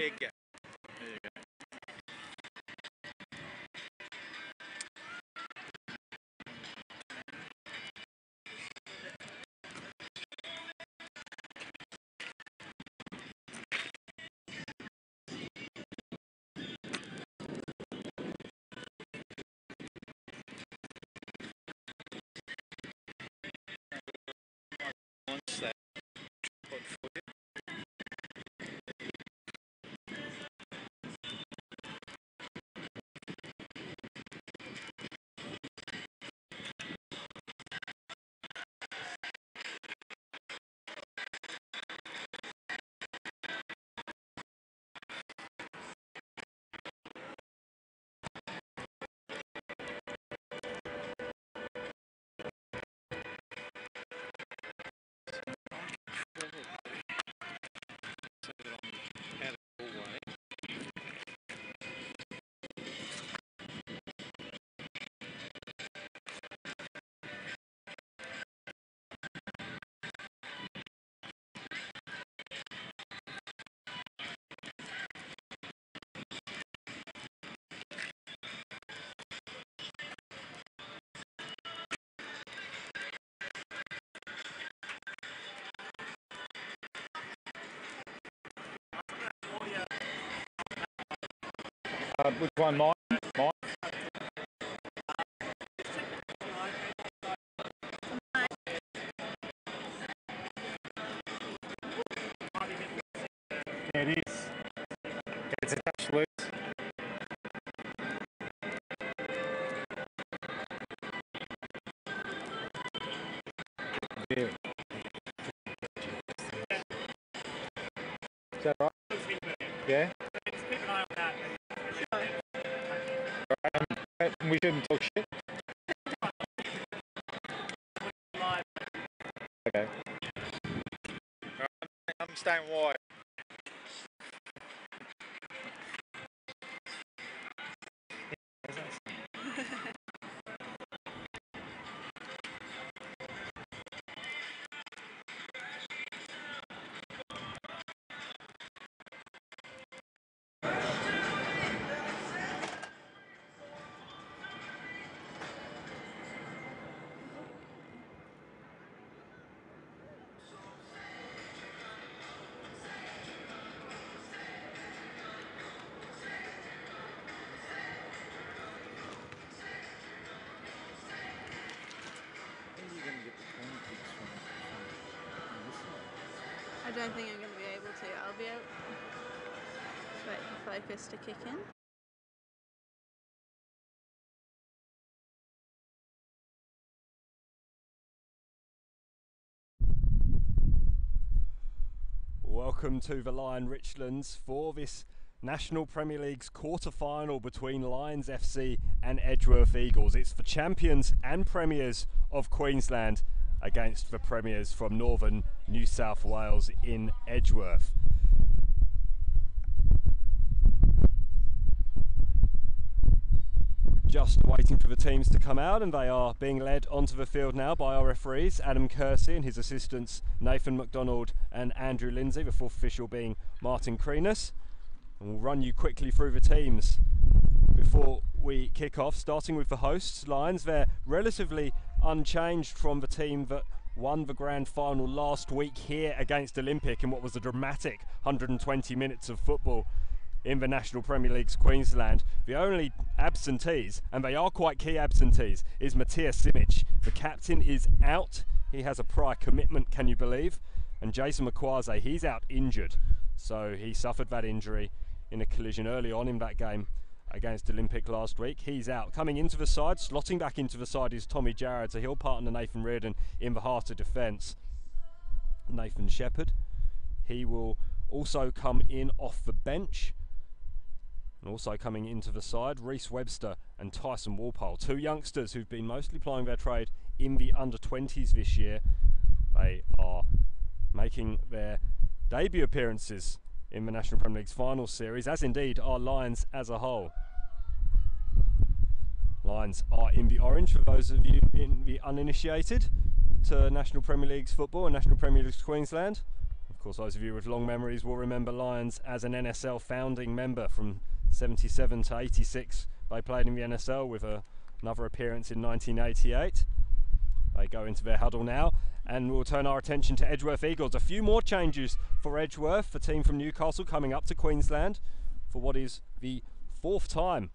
There you go. There you go. Which one, mine? Mine? Yeah, it is. It's a touch loose. Yeah. Is that right? Yeah? Just keep an eye on that. We shouldn't talk shit. Okay. I'm staying wide. I don't think I'm going to be able to. I'll be able to wait for focus to kick in. Welcome to the Lion Richlands for this National Premier League's quarter-final between Lions FC and Edgeworth Eagles. It's the champions and premiers of Queensland against the premiers from northern New South Wales in Edgeworth. Just waiting for the teams to come out, and they are being led onto the field now by our referees Adam Kersey and his assistants Nathan McDonald and Andrew Lindsay, the fourth official being Martin Kreenus. And we'll run you quickly through the teams before we kick off, starting with the hosts, Lions. They're relatively unchanged from the team that won the grand final last week here against Olympic in what was a dramatic 120 minutes of football in the National Premier League's Queensland. The only absentees, and they are quite key absentees, is Matthias Simic. The captain is out. He has a prior commitment, can you believe? And Jason McQuarze, he's out injured. So he suffered that injury in a collision early on in that game against Olympic last week. He's out. Coming into the side, slotting back into the side is Tommy Jarrett, so he'll partner Nathan Reardon in the heart of defence. Nathan Shepherd, he will also come in off the bench. And also coming into the side, Rhys Webster and Tyson Walpole, two youngsters who've been mostly plying their trade in the under-20s this year. They are making their debut appearances in the National Premier League's final series, as indeed are Lions as a whole. Lions are in the orange, for those of you in the uninitiated to National Premier League's football and National Premier League's Queensland. Of course, those of you with long memories will remember Lions as an NSL founding member from 77 to 86. They played in the NSL with another appearance in 1988. They go into their huddle now, and we'll turn our attention to Edgeworth Eagles. A few more changes for Edgeworth, the team from Newcastle coming up to Queensland for what is the 4th time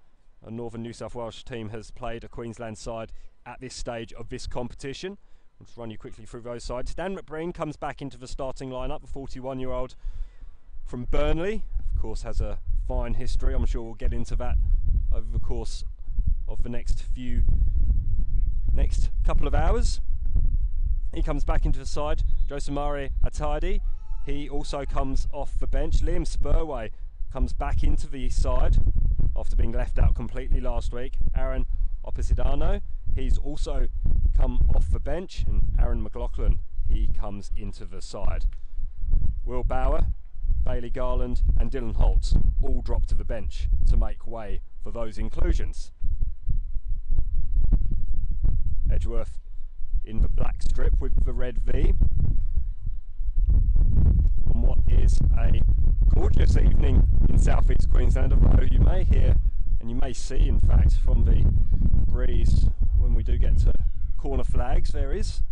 a Northern New South Wales team has played a Queensland side at this stage of this competition. Let's run you quickly through those sides. Dan McBreen comes back into the starting lineup, the 41-year-old from Burnley. Of course, has a fine history. I'm sure we'll get into that over the course of the next couple of hours. He comes back into the side. Josamari Atadi, he also comes off the bench. Liam Spurway comes back into the side after being left out completely last week. Aaron Oposidano, he's also come off the bench, and Aaron McLaughlin, he comes into the side. Will Bauer, Bailey Garland and Dylan Holtz all drop to the bench to make way for those inclusions. Edgeworth in the black strip with the red V on what is a gorgeous evening in southeast Queensland, although you may hear and you may see, in fact, from the breeze when we do get to corner flags, there is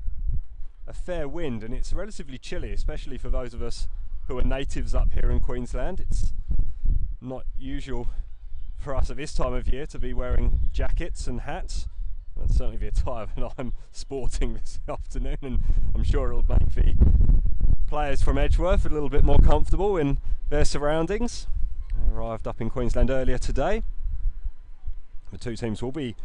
a fair wind, and it's relatively chilly, especially for those of us who are natives up here in Queensland. It's not usual for us at this time of year to be wearing jackets and hats. That's certainly the attire that I'm sporting this afternoon, and I'm sure it'll make the players from Edgeworth a little bit more comfortable in their surroundings. They arrived up in Queensland earlier today. The two teams will be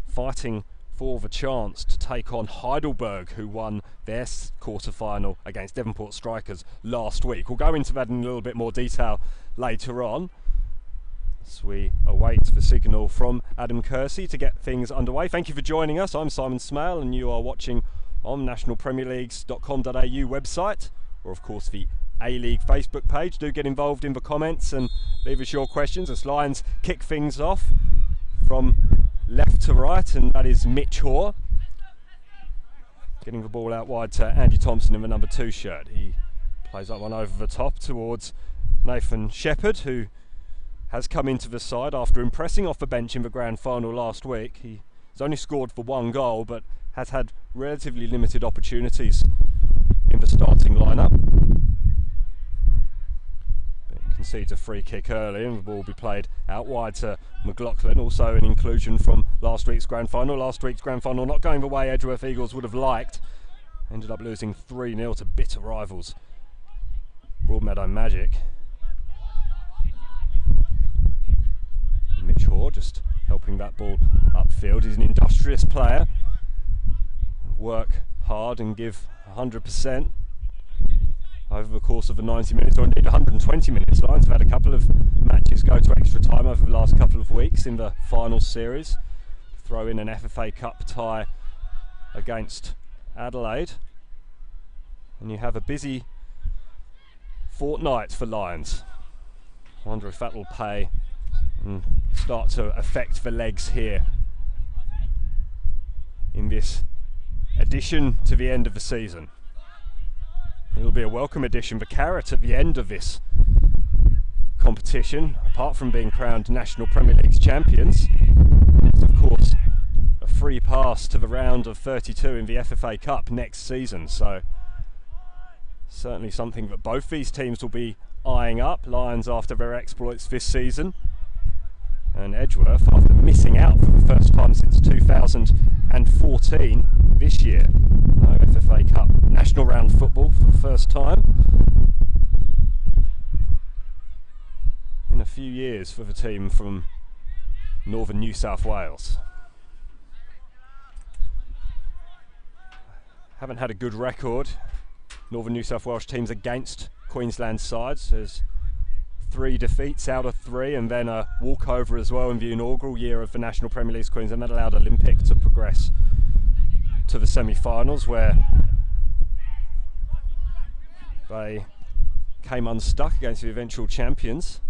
fighting for the chance to take on Heidelberg, who won their quarter-final against Devonport Strikers last week. We'll go into that in a little bit more detail later on, as we await the signal from Adam Kersey to get things underway. Thank you for joining us. I'm Simon Smale, and you are watching on nationalpremierleagues.com.au website, or of course the A-League Facebook page. Do get involved in the comments and leave us your questions as Lions kick things off from left to right, and that is Mitch Hoare getting the ball out wide to Andy Thompson in the number 2 shirt. He plays that one over the top towards Nathan Shepherd, who has come into the side after impressing off the bench in the grand final last week. He's only scored for 1 goal, but has had relatively limited opportunities in the starting lineup. Concedes a free kick early, and the ball will be played out wide to McLaughlin, also an inclusion from last week's grand final. Last week's grand final not going the way Edgeworth Eagles would have liked. Ended up losing 3-0 to bitter rivals Broadmeadow Magic. Mitch Hoare just helping that ball upfield. He's an industrious player. Work hard and give 100% over the course of the 90 minutes, or indeed 120 minutes. Lions have had a couple of matches go to extra time over the last couple of weeks in the final series. Throw in an FFA Cup tie against Adelaide, and you have a busy fortnight for Lions. I wonder if that will pay and start to affect the legs here in this addition to the end of the season. It'll be a welcome addition for Carrot at the end of this competition. Apart from being crowned National Premier League's champions, it's of course a free pass to the round of 32 in the FFA Cup next season, so certainly something that both these teams will be eyeing up. Lions after their exploits this season, and Edgeworth after missing out for the first time since 2014 this year. No FFA Cup national round football for the first time in a few years for the team from northern New South Wales. Haven't had a good record, northern New South Wales teams, against Queensland sides. There's 3 defeats out of 3, and then a walkover as well in the inaugural year of the National Premier League Queensland. That allowed Olympic to progress to the semi-finals, where they came unstuck against the eventual champions.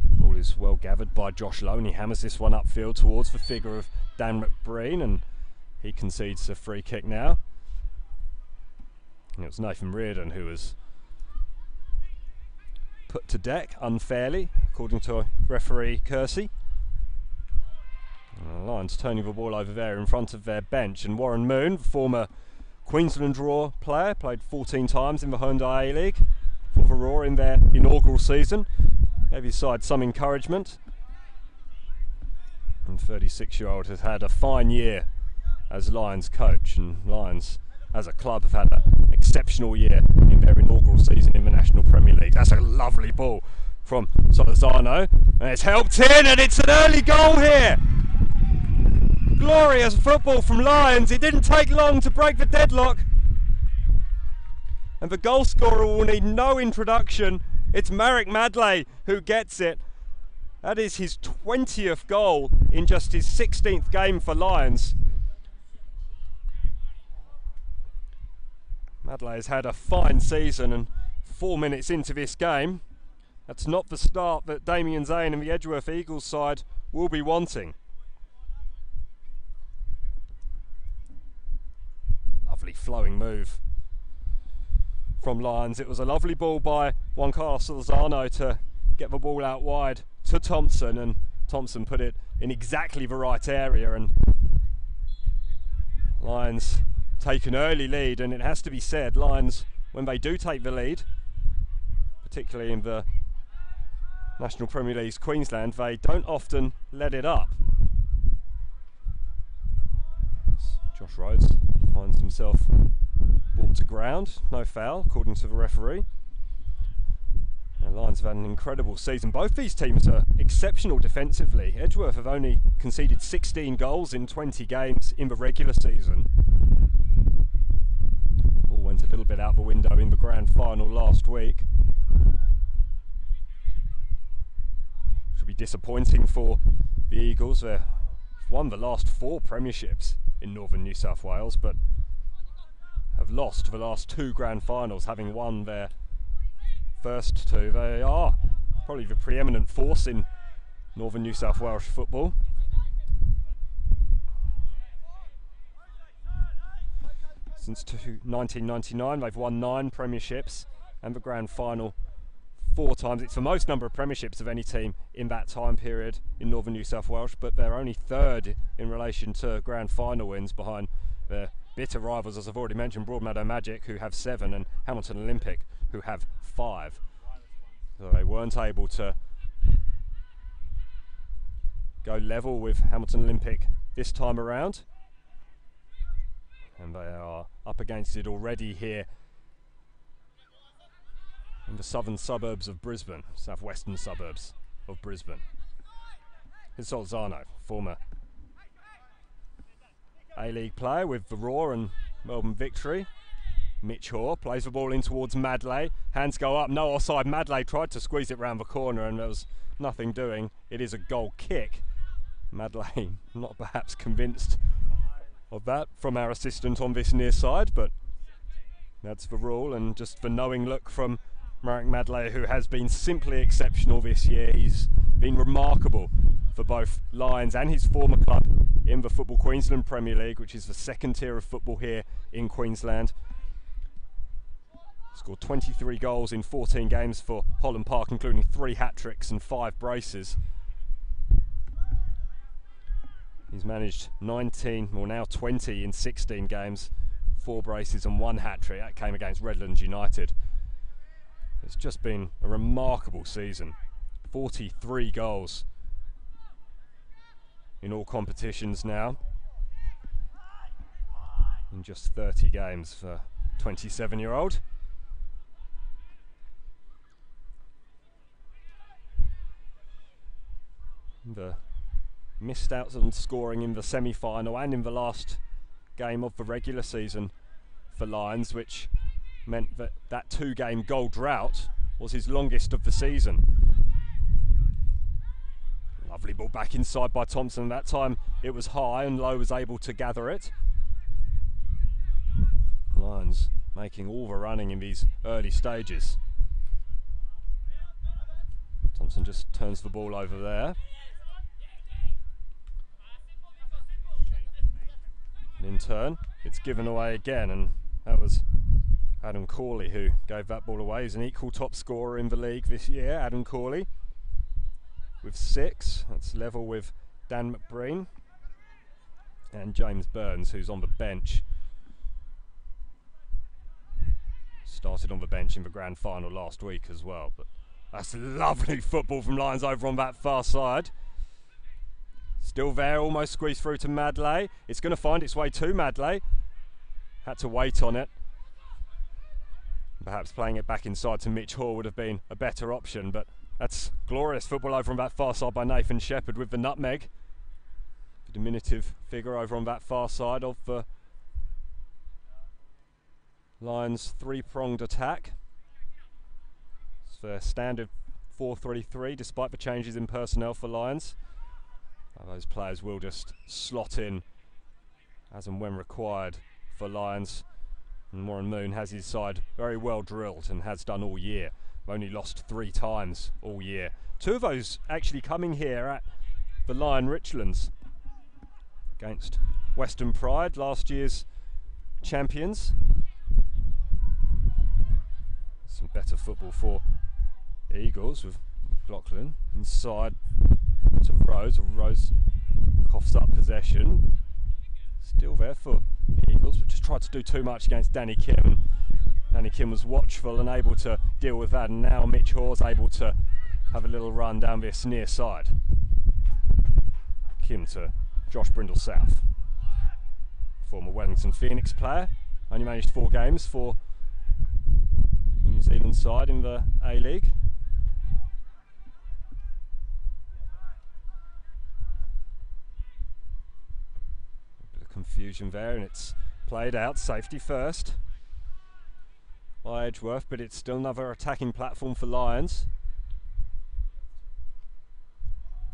The ball is well gathered by Josh Lowe, and he hammers this one upfield towards the figure of Dan McBreen, and he concedes a free kick now. It was Nathan Reardon who was put to deck unfairly, according to referee Kersey. And the Lions turning the ball over there in front of their bench, and Warren Moon, former Queensland Raw player, played 14 times in the Hyundai A-League for the Raw in their inaugural season, gave his side some encouragement. And 36-year-old has had a fine year as Lions coach, and Lions as a club have had an exceptional year in their inaugural season in the National Premier League. That's a lovely ball from Salazar, and it's helped in, and it's an early goal here. Glorious football from Lions. It didn't take long to break the deadlock, and the goal scorer will need no introduction. It's Marek Madley who gets it. That is his 20th goal in just his 16th game for Lions. Madley has had a fine season, and 4 minutes into this game, that's not the start that Damien Zane and the Edgeworth Eagles side will be wanting. Lovely flowing move from Lions. It was a lovely ball by Juan Carlos Salazar to get the ball out wide to Thompson, and Thompson put it in exactly the right area, and Lions take an early lead. And it has to be said, Lions, when they do take the lead, particularly in the National Premier League's Queensland, they don't often let it up. Josh Rhodes finds himself brought to ground, no foul according to the referee. And Lions have had an incredible season. Both these teams are exceptional defensively. Edgeworth have only conceded 16 goals in 20 games in the regular season. All went a little bit out the window in the grand final last week. Should be disappointing for the Eagles. They've won the last 4 premierships in northern New South Wales, but have lost the last 2 grand finals, having won their first 2. They are probably the preeminent force in northern New South Wales football. Since 1999 they've won 9 premierships and the grand final 4 times. It's the most number of premierships of any team in that time period in northern New South Wales, but they're only 3rd in relation to grand final wins, behind their bitter rivals, as I've already mentioned, Broadmeadow Magic, who have 7, and Hamilton Olympic, who have 5. So they weren't able to go level with Hamilton Olympic this time around, and they are up against it already here in the southern suburbs of Brisbane, southwestern suburbs of Brisbane. Here's Salazar, former A-League player with the Raw and Melbourne Victory. Mitch Hoare plays the ball in towards Madley. Hands go up, no offside. Madley tried to squeeze it round the corner and there was nothing doing. It is a goal kick. Madley not perhaps convinced of that from our assistant on this near side, but that's the rule. And just the knowing look from Marek Madley, who has been simply exceptional this year. He's been remarkable for both Lions and his former club in the Football Queensland Premier League, which is the 2nd tier of football here in Queensland. Scored 23 goals in 14 games for Holland Park, including 3 hat-tricks and 5 braces. He's managed 19, or now 20 in 16 games, 4 braces and 1 hat-trick. That came against Redlands United. It's just been a remarkable season. 43 goals in all competitions now, in just 30 games for 27-year-old. The missed out on scoring in the semi-final and in the last game of the regular season for Lions, which meant that that 2-game goal drought was his longest of the season. Lovely ball back inside by Thompson. That time it was high and Lowe was able to gather it. Lions making all the running in these early stages. Thompson just turns the ball over there. And in turn, it's given away again, and that was Adam Corley, who gave that ball away. He's an equal top scorer in the league this year, Adam Corley, with 6. That's level with Dan McBreen. And James Burns, who's on the bench. Started on the bench in the grand final last week as well. But that's lovely football from Lions over on that far side. Still there, almost squeezed through to Madley. It's going to find its way to Madley. Had to wait on it. Perhaps playing it back inside to Mitch Hall would have been a better option, but that's glorious football over on that far side by Nathan Shepherd with the nutmeg. The diminutive figure over on that far side of the Lions' three-pronged attack. It's their standard 4-3-3 despite the changes in personnel for Lions. Those players will just slot in as and when required for Lions. And Warren Moon has his side very well drilled and has done all year. Only lost 3 times all year. 2 of those actually coming here at the Lion Richlands against Western Pride, last year's champions. Some better football for Eagles with McLaughlin inside to Rose. Rose coughs up possession. Still there for the Eagles, but just tried to do too much against Danny Kim. Danny Kim was watchful and able to deal with that, and now Mitch Hawes able to have a little run down this near side. Kim to Josh Brindle South. Former Wellington Phoenix player, only managed 4 games for the New Zealand side in the A-League. Confusion there, and it's played out safety first by Edgeworth, but it's still another attacking platform for Lions.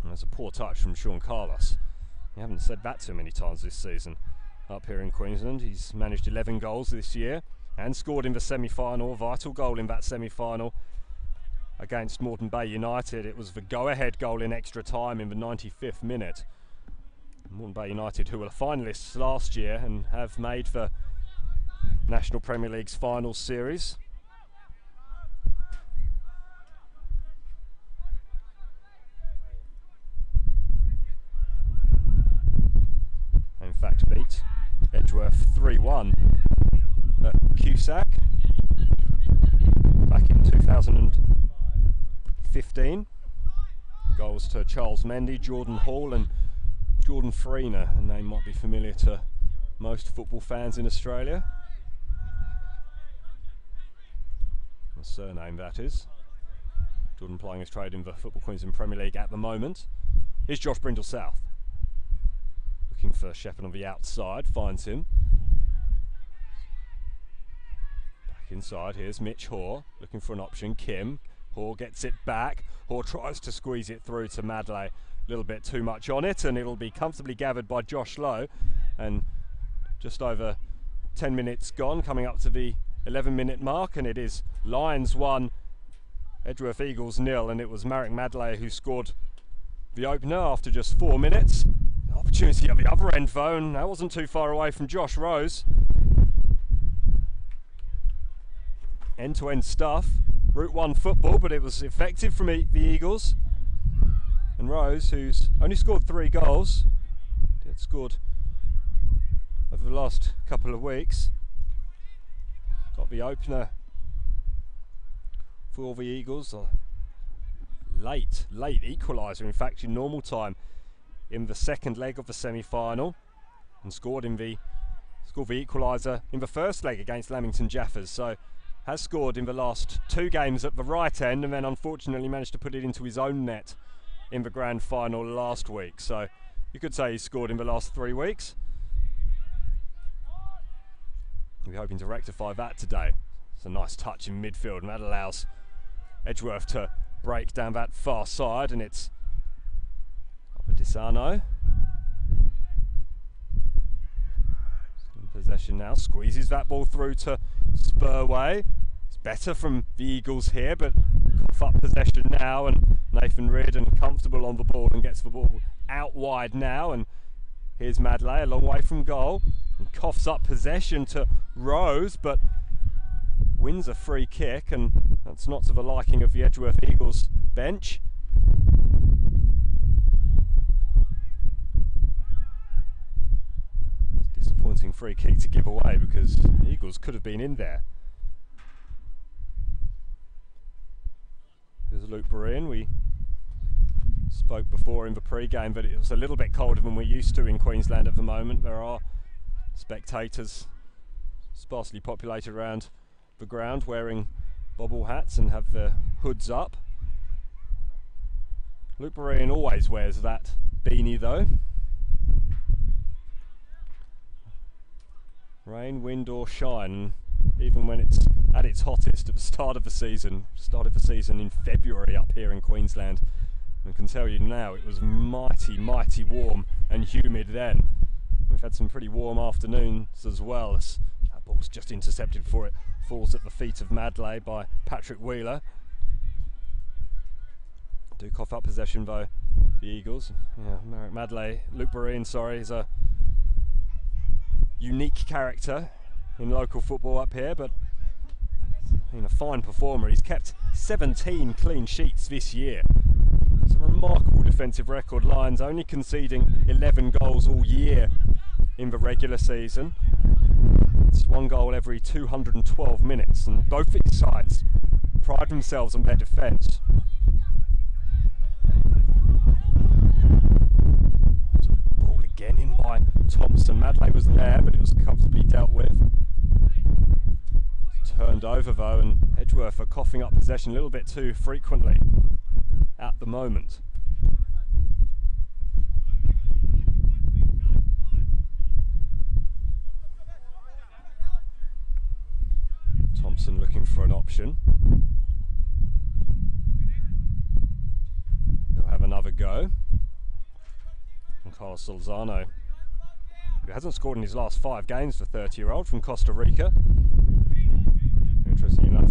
And there's a poor touch from Sean Carlos. We haven't said that too many times this season up here in Queensland. He's managed 11 goals this year and scored in the semi-final, a vital goal in that semi-final against Moreton Bay United. It was the go-ahead goal in extra time in the 95th minute. Moreton Bay United, who were finalists last year and have made the National Premier League's final series. In fact, beat Edgeworth 3-1 at Cusack back in 2015. Goals to Charles Mendy, Jordan Hall and Jordan Freener, a name might be familiar to most football fans in Australia. A surname, that is. Jordan plying his trade in the Football Queensland Premier League at the moment. Here's Josh Brindle South. Looking for Shepherd on the outside, finds him. Back inside, here's Mitch Hoare, looking for an option. Kim. Hoare gets it back. Hoare tries to squeeze it through to Madley. A little bit too much on it, and it'll be comfortably gathered by Josh Lowe. And just over 10 minutes gone, coming up to the 11-minute mark, and it is Lions 1, Edgeworth Eagles 0, and it was Marek Madley who scored the opener after just 4 minutes. Opportunity at the other end though, and that wasn't too far away from Josh Rose. End-to-end stuff, Route 1 football, but it was effective from the Eagles. And Rose, who's only scored 3 goals, had scored over the last couple of weeks, got the opener for the Eagles. A late equaliser, in fact, in normal time in the second leg of the semi-final, and scored the equaliser in the first leg against Lamington Jaffers. So has scored in the last 2 games at the right end, and then unfortunately managed to put it into his own net in the grand final last week. So you could say he's scored in the last 3 weeks. We're hoping to rectify that today. It's a nice touch in midfield, and that allows Edgeworth to break down that far side, and it's Disano in possession now, squeezes that ball through to Spurway. It's better from the Eagles here, but cough up possession now, and Nathan Reardon comfortable on the ball and gets the ball out wide now, and here's Madley a long way from goal and coughs up possession to Rose, but wins a free kick, and that's not to the liking of the Edgeworth Eagles bench. Disappointing free kick to give away because the Eagles could have been in there. Here's Luke Breen. We spoke before in the pre-game, but it was a little bit colder than we're used to in Queensland at the moment. There are spectators sparsely populated around the ground wearing bobble hats and have their hoods up. Luke Breen always wears that beanie though. Rain, wind or shine, even when it's at its hottest at the start of the season in February up here in Queensland. I can tell you now it was mighty warm and humid then. We've had some pretty warm afternoons as well, as that ball's just intercepted before it falls at the feet of Madley by Patrick Wheeler. Do cough up possession though, the Eagles. Yeah, Luke Breen, is a unique character in local football up here, but a fine performer. He's kept 17 clean sheets this year. It's a remarkable defensive record. Lions only conceding 11 goals all year in the regular season. It's one goal every 212 minutes, and both these sides pride themselves on their defence. Ball again in by Thompson. Madley was there, but it was comfortably dealt with. Turned over though, and Edgeworth are coughing up possession a little bit too frequently at the moment. Thompson looking for an option. He'll have another go. And Carlos Salazar, who hasn't scored in his last 5 games, the 30-year-old from Costa Rica. Interesting enough,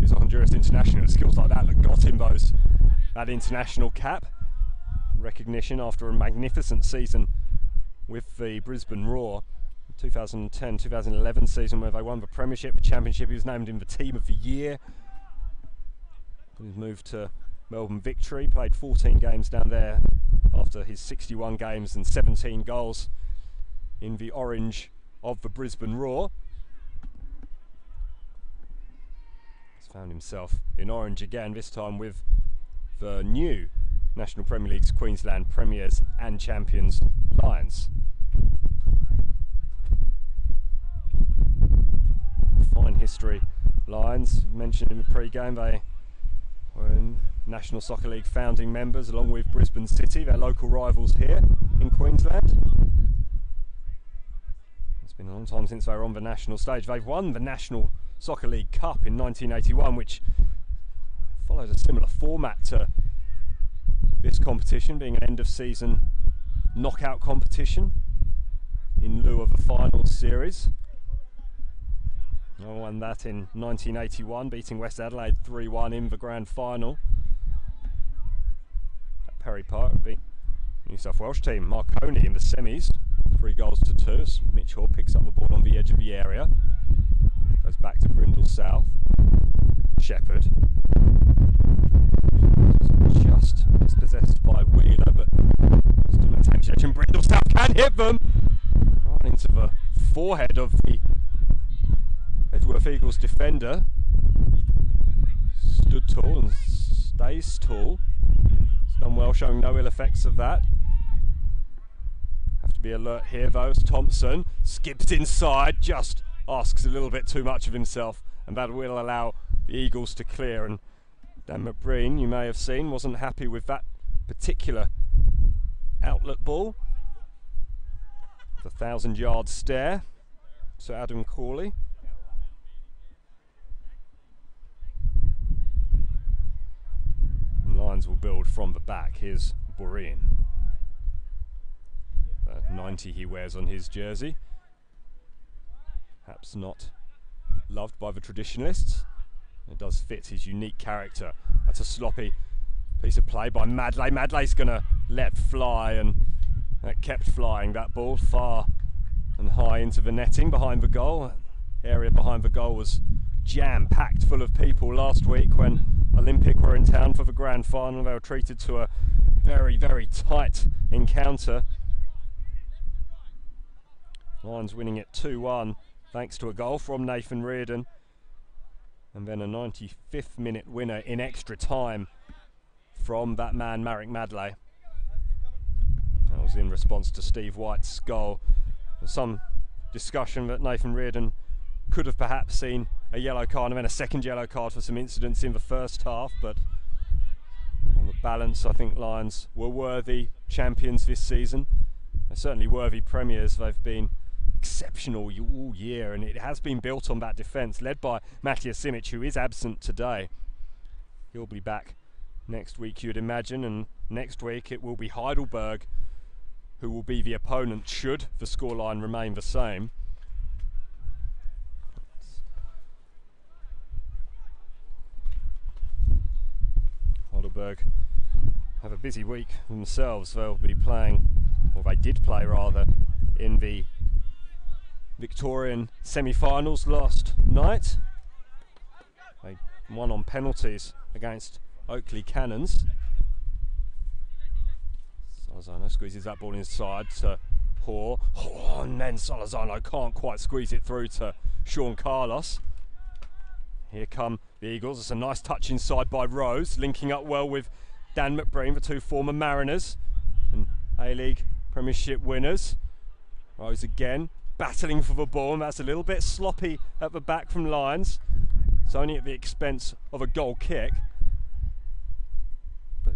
he's a Honduras international. Skills like that got him that international cap. Recognition after a magnificent season with the Brisbane Roar. 2010-2011 season where they won the Premiership, the Championship. He was named in the Team of the Year. He's moved to Melbourne Victory, played 14 games down there after his 61 games and 17 goals in the orange of the Brisbane Roar. He's found himself in orange again, this time with the new National Premier League's Queensland Premiers and Champions Lions. Fine history. Lions, mentioned in the pre-game, they were in National Soccer League founding members along with Brisbane City, their local rivals here in Queensland. It's been a long time since they were on the national stage. They've won the National Soccer League Cup in 1981, which followed a similar format to this competition, being an end-of-season knockout competition in lieu of the finals series. I won that in 1981, beating West Adelaide 3-1 in the grand final. At Perry Park would be New South Wales team. Marconi in the semis, 3-2 as Mitch Hall picks up the ball on the edge of the area. Goes back to Brindle South. Shepherd. Just dispossessed by Wheeler, but still in and Brindle South can hit them! Right into the forehead of the Edgeworth Eagles defender. Stood tall and stays tall. It's done well, showing no ill effects of that. Have to be alert here though, as Thompson skips inside, just asks a little bit too much of himself, and that will allow the Eagles to clear. And Dan McBreen, you may have seen, wasn't happy with that particular outlet ball. The 1,000-yard stare to Adam Corley. Lions will build from the back. Here's Boreen. 90 he wears on his jersey. Perhaps not loved by the traditionalists. It does fit his unique character. That's a sloppy piece of play by Madley. Madley's going to let fly, and that kept flying, that ball far and high into the netting behind the goal. Area behind the goal was jam-packed full of people last week when Olympic were in town for the grand final. They were treated to a very, very tight encounter. Lions winning it 2-1 thanks to a goal from Nathan Reardon, and then a 95th minute winner in extra time from that man Marek Madley. That was in response to Steve White's goal. There's some discussion that Nathan Reardon could have perhaps seen a yellow card and then a second yellow card for some incidents in the first half, but on the balance I think Lions were worthy champions this season. They're certainly worthy premiers. They've been exceptional all year, and it has been built on that defence led by Matija Simic, who is absent today. He'll be back next week, you'd imagine, and next week it will be Heidelberg who will be the opponent should the scoreline remain the same. Heidelberg have a busy week themselves. They'll be playing, or they did play rather, in the Victorian semi-finals last night. They won on penalties against Oakley Cannons. Salazar squeezes that ball inside to Hoare. And then Salazar can't quite squeeze it through to Sean Carlos. Here come the Eagles. It's a nice touch inside by Rose, linking up well with Dan McBreen, the two former Mariners and A-League Premiership winners. Rose again, battling for the ball, and that's a little bit sloppy at the back from Lions. It's only at the expense of a goal kick. But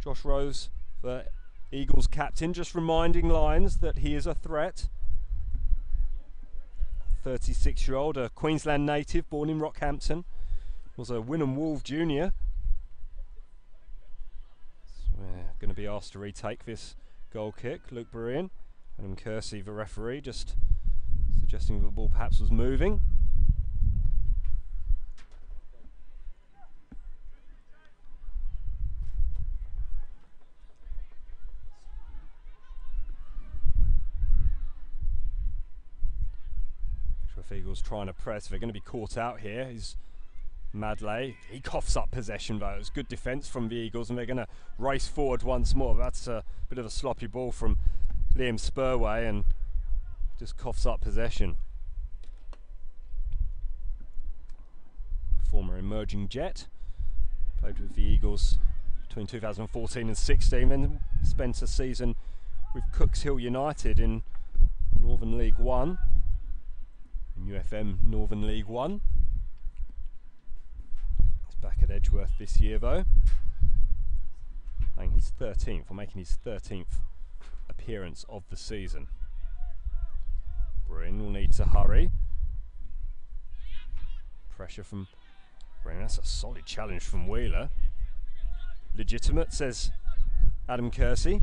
Josh Rose, the Eagles captain, just reminding Lions that he is a threat. 36-year-old, a Queensland native, born in Rockhampton, was a Wynnum Wolve junior. So we're going to be asked to retake this goal kick. Luke Berean, Adam Kersey, the referee, just suggesting that the ball perhaps was moving. Eagles trying to press. They're going to be caught out here. He's Madley. He coughs up possession though. It's good defence from the Eagles, and they're going to race forward once more. That's a bit of a sloppy ball from Liam Spurway, and just coughs up possession. Former emerging Jet. Played with the Eagles between 2014 and 16, then spent a season with Cooks Hill United in Northern League 1. UFM Northern League 1. He's back at Edgeworth this year though, playing his 13th, or making his 13th appearance of the season. Bryn will need to hurry. Pressure from Bryn, that's a solid challenge from Wheeler. Legitimate, says Adam Kersey.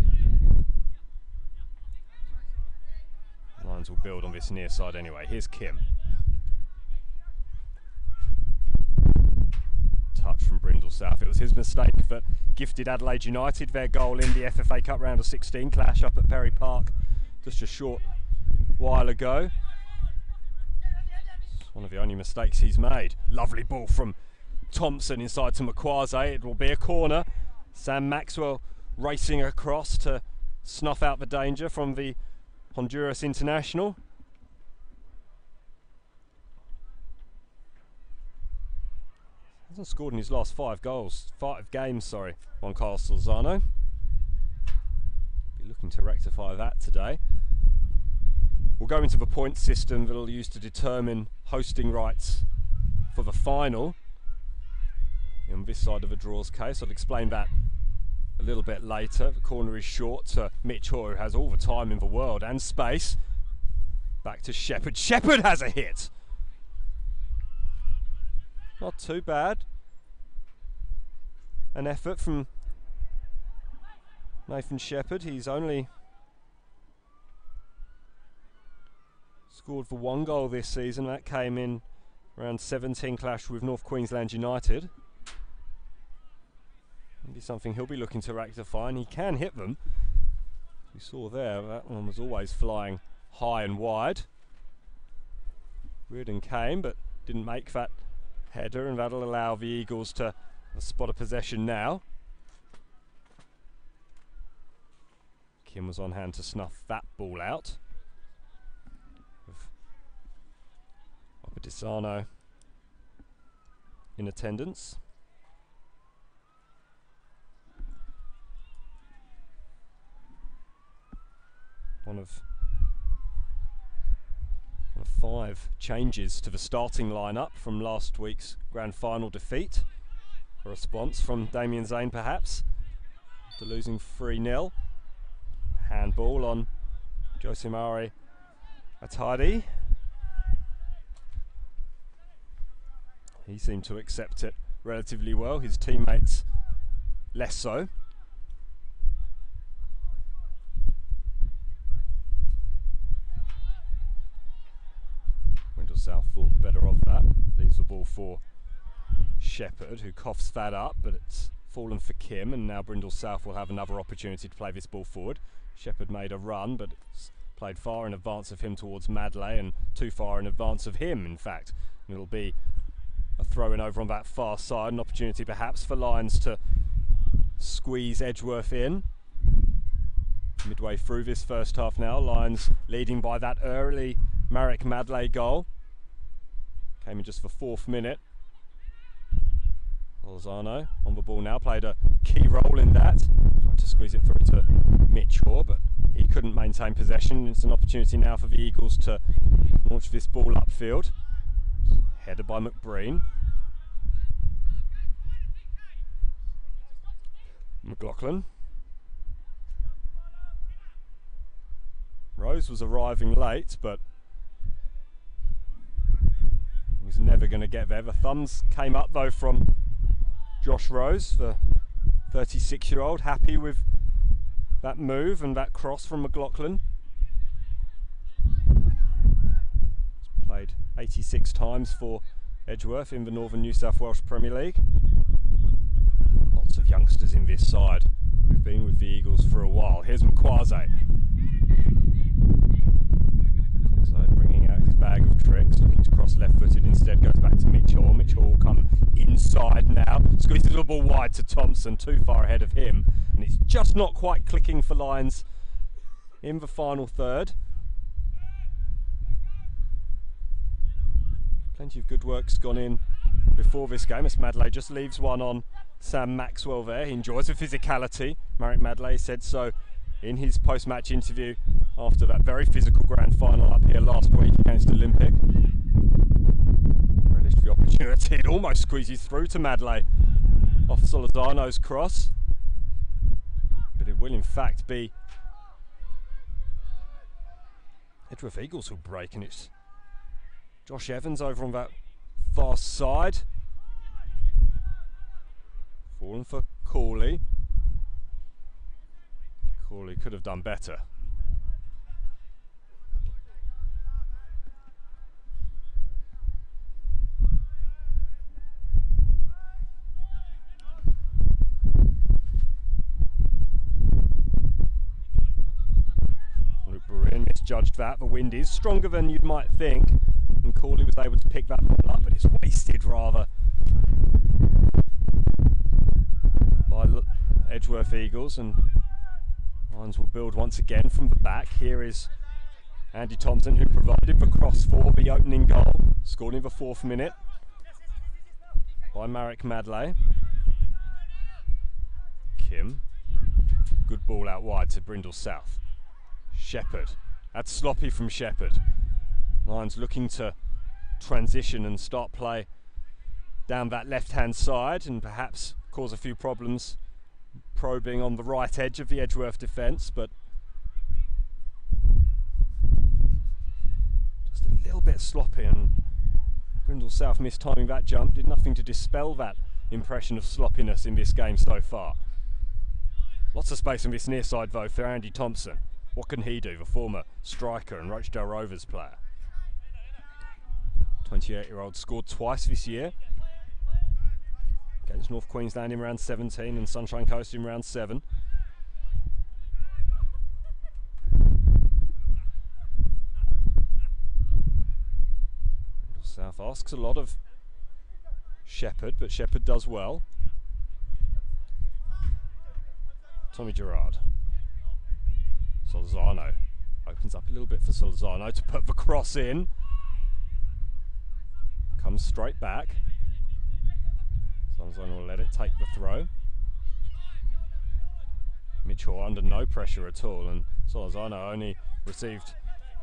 Lions will build on this near side anyway. Here's Kim. Touch from Brindle South. It was his mistake that gifted Adelaide United their goal in the FFA Cup round of 16 clash up at Perry Park just a short while ago. It's one of the only mistakes he's made. Lovely ball from Thompson inside to Makwaze. It will be a corner. Sam Maxwell racing across to snuff out the danger from the Honduras international. Hasn't scored in his last five games, Juan Carlos Lozano. Be looking to rectify that today. We'll go into the point system that will use to determine hosting rights for the final on this side of the draws case. I'll explain that a little bit later. The corner is short to Mitch Hoare, who has all the time in the world and space. Back to Shepherd. Shepherd has a hit. Not too bad. An effort from Nathan Shepherd. He's only scored for one goal this season. That came in round 17 clash with North Queensland United. Maybe something he'll be looking to rectify, and he can hit them. We saw there, that one was always flying high and wide. Reardon came, but didn't make that header, and that'll allow the Eagles to spot a possession now. Kim was on hand to snuff that ball out. Opadisano in attendance. One of 5 changes to the starting lineup from last week's grand final defeat. A response from Damien Zane perhaps to losing 3-0. Handball on Josimari Atadi. He seemed to accept it relatively well, his teammates less so. Brindle South thought better of that. Leaves the ball for Shepherd, who coughs that up, but it's fallen for Kim, and now Brindle South will have another opportunity to play this ball forward. Shepherd made a run, but it's played far in advance of him towards Madley, and too far in advance of him, in fact. And it'll be a throw-in over on that far side, an opportunity perhaps for Lions to squeeze Edgeworth in. Midway through this first half now, Lions leading by that early Marek Madley goal. Came in just the 4th minute. Salazar on the ball now, played a key role in that. Tried to squeeze it through to Mitchell, but he couldn't maintain possession. It's an opportunity now for the Eagles to launch this ball upfield. Headed by McBreen. McLaughlin. Rose was arriving late, but he was never going to get there. The thumbs came up though from Josh Rose, the 36-year-old, happy with that move and that cross from McLaughlin. He's played 86 times for Edgeworth in the Northern New South Wales Premier League. Lots of youngsters in this side who've been with the Eagles for a while. Here's Mkwaze. Bringing out his bag of tricks, looking to cross left-footed, instead goes back to Mitchell. Mitchell will come inside now, squeezes the ball wide to Thompson, too far ahead of him, and it's just not quite clicking for Lions in the final third. Plenty of good work's gone in before this game, as Madley just leaves one on Sam Maxwell there. He enjoys the physicality. Marek Madley said so in his post-match interview after that very physical grand final up here last week against Olympic. Relished the opportunity, it almost squeezes through to Madley off Salazar's cross, but it will in fact be Edgeworth Eagles who'll break, and it's Josh Evans over on that far side. Fallen for Corley. Corley could have done better. Luke Burin misjudged that. The wind is stronger than you'd might think, and Corley was able to pick that ball up, but it's wasted rather by Edgeworth Eagles, and Lions will build once again from the back. Here is Andy Thompson, who provided the cross for the opening goal, scored in the 4th minute by Marek Madley. Kim, good ball out wide to Brindle South. Shepherd, that's sloppy from Shepherd. Lions looking to transition and start play down that left-hand side and perhaps cause a few problems probing on the right edge of the Edgeworth defence, but just a little bit sloppy, and Brindle South mistiming that jump did nothing to dispel that impression of sloppiness in this game so far. Lots of space on this near side though for Andy Thompson. What can he do, the former striker and Rochdale Rovers player? 28-year-old scored twice this year against North Queensland in round 17 and Sunshine Coast in round 7. Brindle South South asks a lot of Shepherd, but Shepherd does well. Tommy Gerard. Salazar opens up a little bit for Salazar to put the cross in. Comes straight back. Salazar will let it take the throw. Mitchell under no pressure at all, and Salazar only received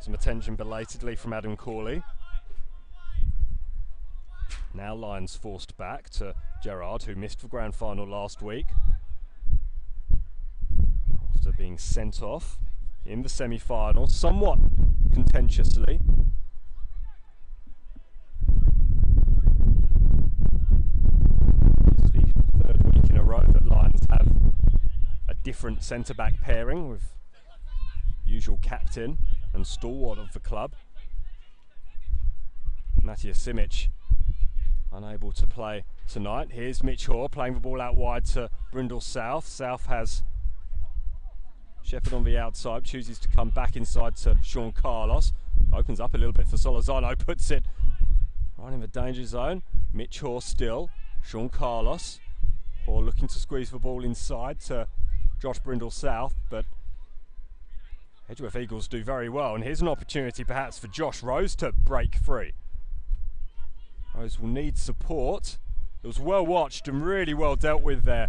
some attention belatedly from Adam Corley. Now Lions forced back to Gerard, who missed the grand final last week after being sent off in the semi-final, somewhat contentiously. It's the third week in a row that Lions have a different centre-back pairing with usual captain and stalwart of the club. Matija Simic unable to play tonight. Here's Mitch Hoare playing the ball out wide to Brindle South. South has Shepherd on the outside, chooses to come back inside to Sean Carlos. Opens up a little bit for Salazar, puts it right in the danger zone. Mitch Hoare still, Sean Carlos. Hoare looking to squeeze the ball inside to Josh Brindle South, but Edgeworth Eagles do very well, and here's an opportunity perhaps for Josh Rose to break free. Rose will need support. It was well watched and really well dealt with there.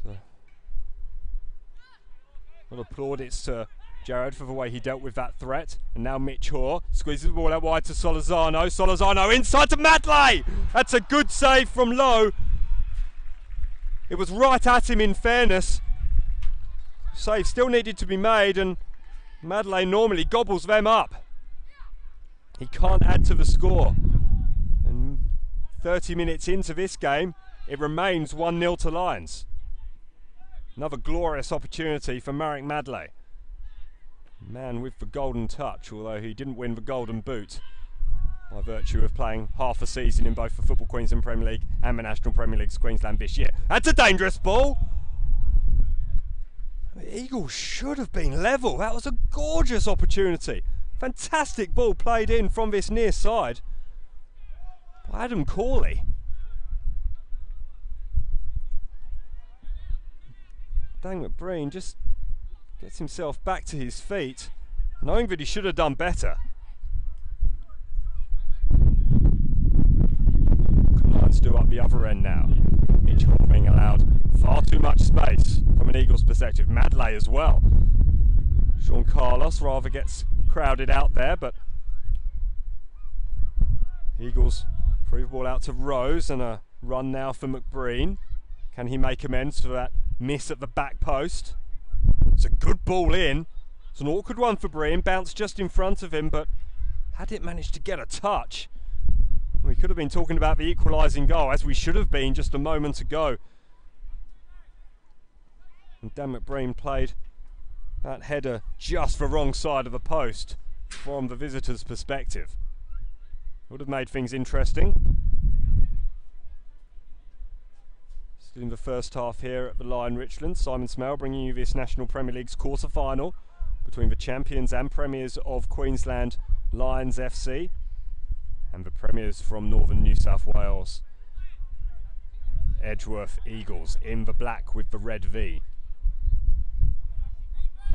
So, a lot of plaudits to Jared for the way he dealt with that threat. And now Mitch Hoare squeezes the ball out wide to Salazar. Salazar inside to Madley. That's a good save from Lowe. It was right at him, in fairness. Save still needed to be made, and Madley normally gobbles them up. He can't add to the score. And 30 minutes into this game, it remains 1-0 to Lions. Another glorious opportunity for Marek Madley. Man with the golden touch, although he didn't win the golden boot by virtue of playing half a season in both the Football Queensland Premier League and the National Premier League's Queensland this year. That's a dangerous ball. The Eagles should have been level. That was a gorgeous opportunity. Fantastic ball played in from this near side by Adam Corley. Dan McBreen just gets himself back to his feet, knowing that he should have done better. Lions do up the other end now. Mitch Hoare being allowed far too much space from an Eagles perspective. Madley as well. Sean Carlos rather gets crowded out there, but Eagles free ball out to Rose, and a run now for McBreen. Can he make amends for that miss at the back post? It's a good ball in. It's an awkward one for Breen, bounced just in front of him, but had it managed to get a touch, we could have been talking about the equalising goal, as we should have been just a moment ago. And Dan McBreen played that header just the wrong side of the post from the visitors' perspective. Would have made things interesting. Still in the first half here at the Lion Richland. Simon Smale bringing you this National Premier League's quarter-final between the champions and premiers of Queensland, Lions FC, and the premiers from northern New South Wales, Edgeworth Eagles, in the black with the red V.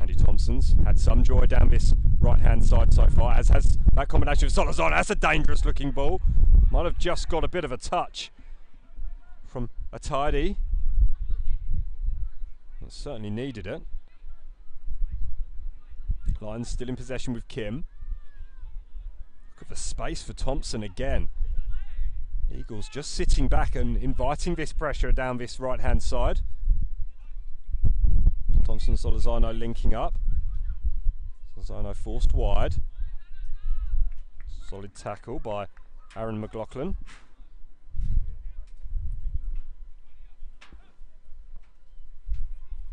Andy Thompson's had some joy down this right-hand side so far, as has that combination of Salazar. That's a dangerous looking ball. Might have just got a bit of a touch from a tidy. It certainly needed it. Lions still in possession with Kim. Look at the space for Thompson again. Eagles just sitting back and inviting this pressure down this right-hand side. Thompson and Salazar linking up. Salazar forced wide. Solid tackle by Aaron McLaughlin.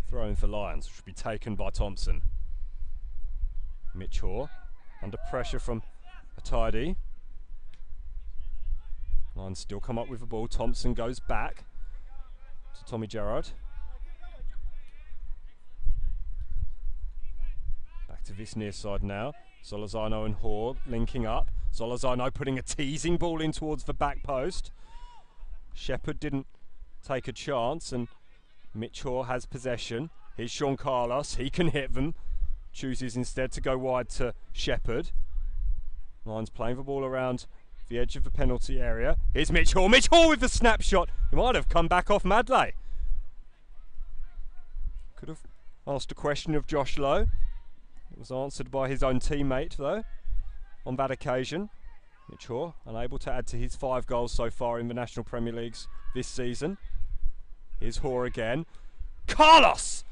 Throw in for Lions, which will be taken by Thompson. Mitch Hoare under pressure from a tidy. Lions still come up with the ball. Thompson goes back to Tommy Gerard. Back to this near side now. Salazar and Hoare linking up. Salazar putting a teasing ball in towards the back post. Shepherd didn't take a chance, and Mitch Hoare has possession. Here's Sean Carlos, he can hit them. Chooses instead to go wide to Shepherd. Lions playing the ball around the edge of the penalty area. Here's Mitch Hoare with the snapshot. He might have come back off Madley. Could have asked a question of Josh Lowe. It was answered by his own teammate though on that occasion. Mitch Hoare unable to add to his 5 goals so far in the National Premier Leagues this season. Here's Hoare again. Carlos!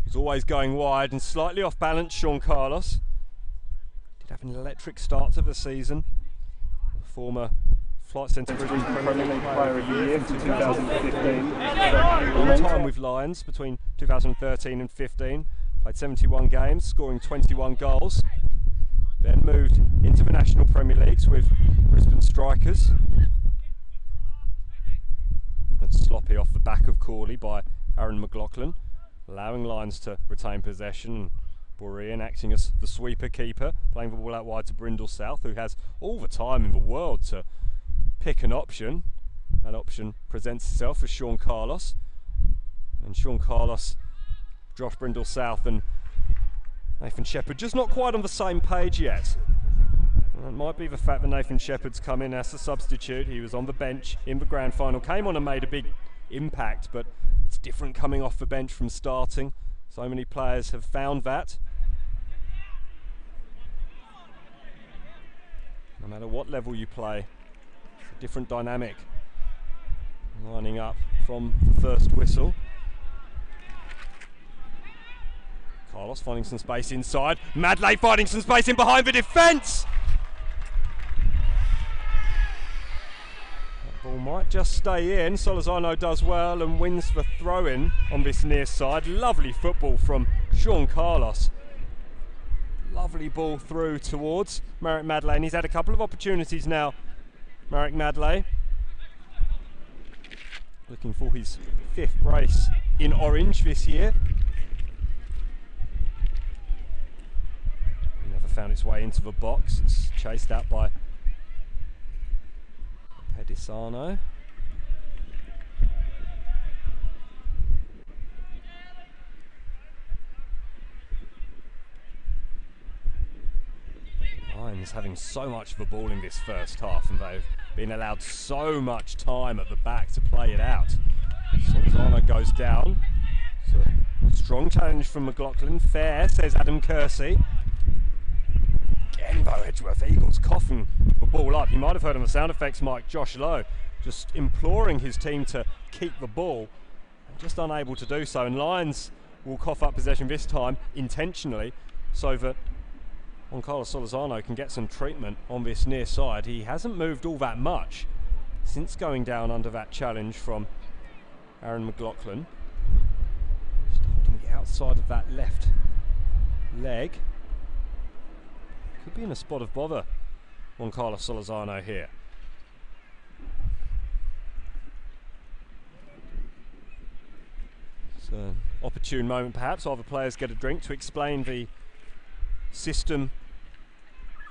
He's always going wide and slightly off balance, Sean Carlos. Did have an electric start to the season. The former Flight Centre Premier League Player of the Year from 2015. Long time with Lions between 2013 and 15. Played 71 games, scoring 21 goals. Then moved into the National Premier Leagues with Brisbane Strikers. That's sloppy off the back of Corley by Aaron McLaughlin, allowing Lions to retain possession, and Borean acting as the sweeper keeper, playing the ball out wide to Brindle South, who has all the time in the world to pick an option. That option presents itself as Sean Carlos, and Sean Carlos, Josh Brindle South and Nathan Shepherd just not quite on the same page yet. And it might be the fact that Nathan Shepherd's come in as a substitute. He was on the bench in the grand final, came on and made a big impact, but it's different coming off the bench from starting. So many players have found that. No matter what level you play, it's a different dynamic. Lining up from the first whistle. Carlos finding some space inside. Madley finding some space in behind the defence. Ball might just stay in. Salazar does well and wins the throw-in on this near side. Lovely football from Sean Carlos. Lovely ball through towards Marek Madley, and he's had a couple of opportunities now. Marek Madley looking for his 5th brace in orange this year. Never found its way into the box. It's chased out by Pedisano. Lions having so much of the ball in this first half, and they've been allowed so much time at the back to play it out. Salazar goes down. So, strong challenge from McLaughlin. Fair, says Adam Kersey. Again though, Edgeworth Eagles coughing the ball up. You might have heard on the sound effects mic, Josh Lowe just imploring his team to keep the ball, just unable to do so, and Lions will cough up possession this time intentionally so that Juan Carlos Salazar can get some treatment on this near side. He hasn't moved all that much since going down under that challenge from Aaron McLaughlin. Just holding the outside of that left leg. Could be in a spot of bother, Juan Carlos Salazar here. It's an opportune moment perhaps while the players get a drink to explain the system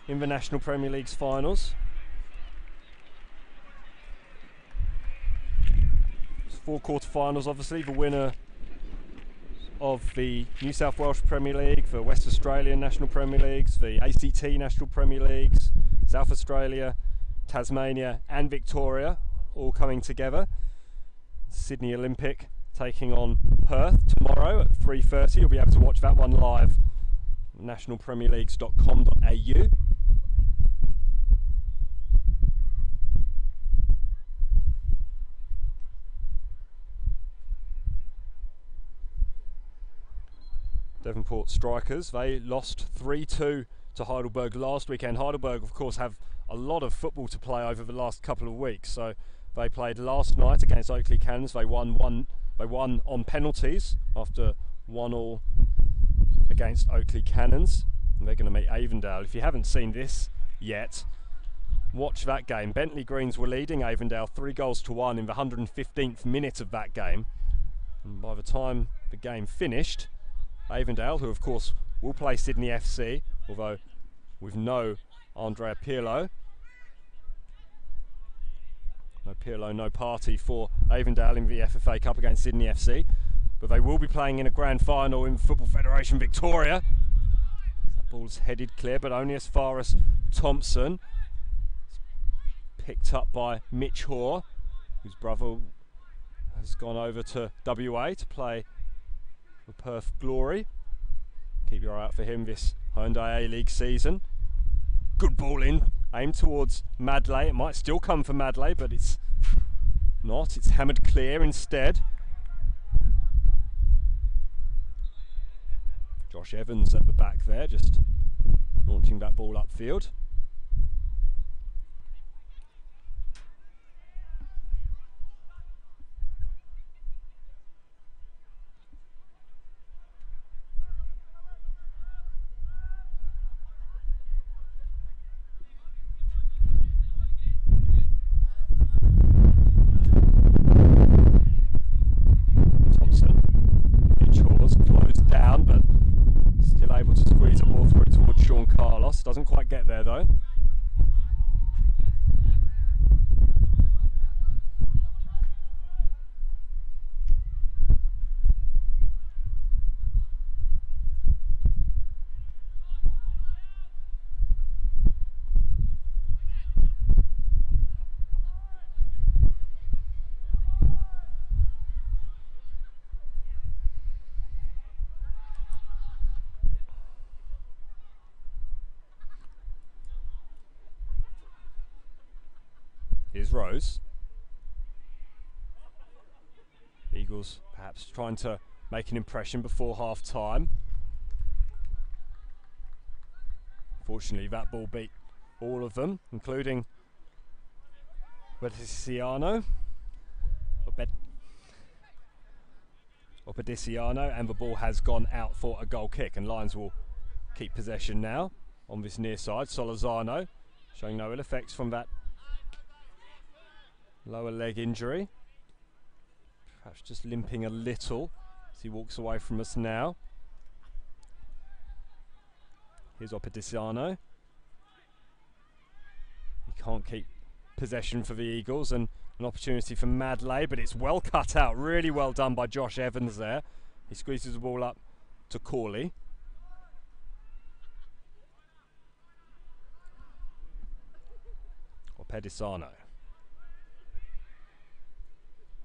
in the National Premier League's finals. It's 4 quarter-finals, obviously. The winner of the New South Wales Premier League, the West Australian National Premier Leagues, the ACT National Premier Leagues, South Australia, Tasmania and Victoria all coming together. Sydney Olympic taking on Perth tomorrow at 3:30. You'll be able to watch that one live at nationalpremierleagues.com.au. Devonport Strikers, they lost 3-2 to Heidelberg last weekend. Heidelberg, of course, have a lot of football to play over the last couple of weeks. So they played last night against Oakley Cannons. They won on penalties after 1-1 against Oakley Cannons. And they're going to meet Avondale. If you haven't seen this yet, watch that game. Bentley Greens were leading Avondale 3-1 in the 115th minute of that game. And by the time the game finished. Avondale, who of course will play Sydney FC, although with no Andrea Pirlo. No Pirlo, no party for Avondale in the FFA Cup against Sydney FC. But they will be playing in a grand final in Football Federation Victoria. That ball's headed clear, but only as far as Thompson. It's picked up by Mitch Hoare, whose brother has gone over to WA to play for Perth Glory. Keep your eye out for him this Hyundai A-League season. Good ball in, aimed towards Madley. It might still come for Madley, but it's not. It's hammered clear instead. Josh Evans at the back there, just launching that ball upfield. Doesn't quite get there though. Here's Rose. Eagles perhaps trying to make an impression before half time. Fortunately, that ball beat all of them, including Opediciano, and the ball has gone out for a goal kick, and Lions will keep possession now on this near side. Salazar showing no ill effects from that lower leg injury. Perhaps just limping a little as he walks away from us now. Here's Opediciano. He can't keep possession for the Eagles, and an opportunity for Madley, but it's well cut out. Really well done by Josh Evans there. He squeezes the ball up to Corley. Opediciano.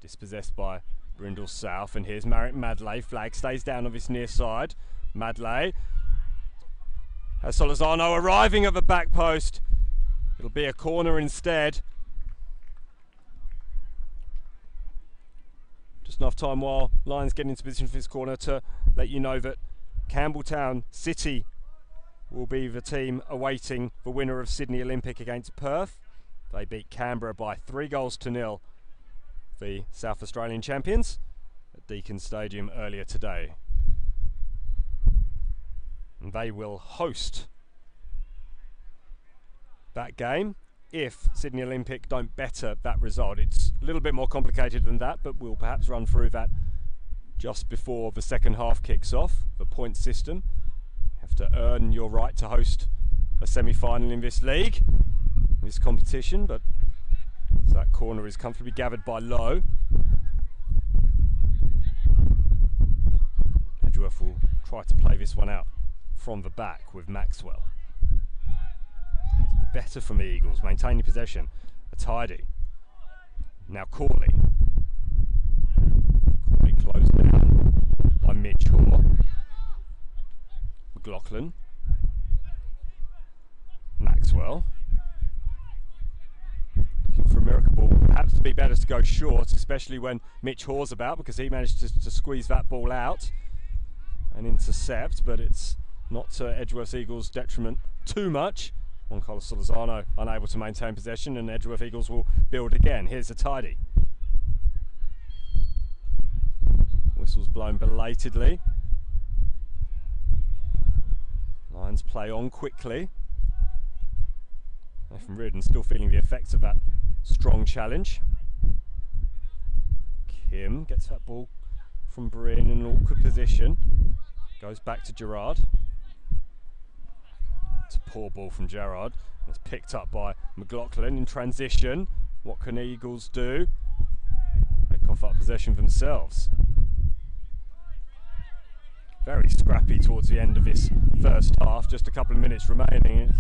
Dispossessed by Brindle South, and here's Marek Madley. Flag stays down on this near side. Madley has Salazar arriving at the back post. It'll be a corner instead. Just enough time while Lions get into position for this corner to let you know that Campbeltown City will be the team awaiting the winner of Sydney Olympic against Perth. They beat Canberra by 3-0, the South Australian champions, at Deakin Stadium earlier today. And they will host that game if Sydney Olympic don't better that result. It's a little bit more complicated than that, but we'll perhaps run through that just before the second half kicks off. The point system. You have to earn your right to host a semi-final in this league, this competition, but so that corner is comfortably gathered by Lowe. Edgeworth will try to play this one out from the back with Maxwell. Better from the Eagles, maintaining possession. A tidy. Now Corley. Corley closed down by Mitch Hoare. McLaughlin. Maxwell. For a miracle ball, perhaps to be better to go short, especially when Mitch Hoare's about, because he managed to squeeze that ball out and intercept, but it's not to Edgeworth Eagles' detriment too much. Juan Carlos Salazar unable to maintain possession, and Edgeworth Eagles will build again. Here's a tidy. Whistle's blown belatedly. Lions play on quickly. Nathan Reardon still feeling the effects of that strong challenge. Kim gets that ball from Breen in an awkward position. Goes back to Gerard. It's a poor ball from Gerard. It's picked up by McLaughlin in transition. What can Eagles do? They cough up possession themselves. Very scrappy towards the end of this first half. Just a couple of minutes remaining.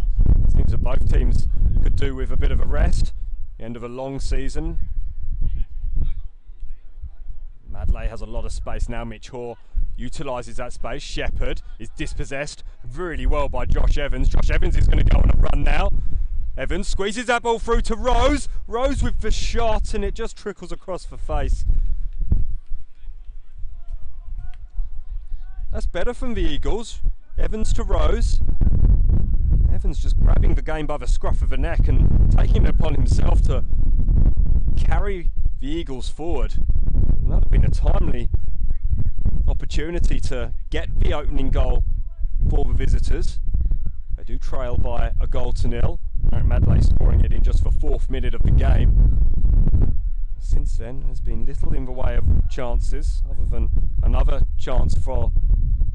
It seems that both teams could do with a bit of a rest. The end of a long season. Madley has a lot of space now. Mitch Hoare utilises that space. Shepherd is dispossessed really well by Josh Evans. Josh Evans is going to go on a run now. Evans squeezes that ball through to Rose. Rose with the shot, and it just trickles across the face. That's better from the Eagles. Evans to Rose. Evans just grabbing the game by the scruff of the neck and taking it upon himself to carry the Eagles forward. And that would have been a timely opportunity to get the opening goal for the visitors. They do trail by a goal to nil. Aaron Madley scoring it in just the 4th minute of the game. Since then, there's been little in the way of chances, other than another chance for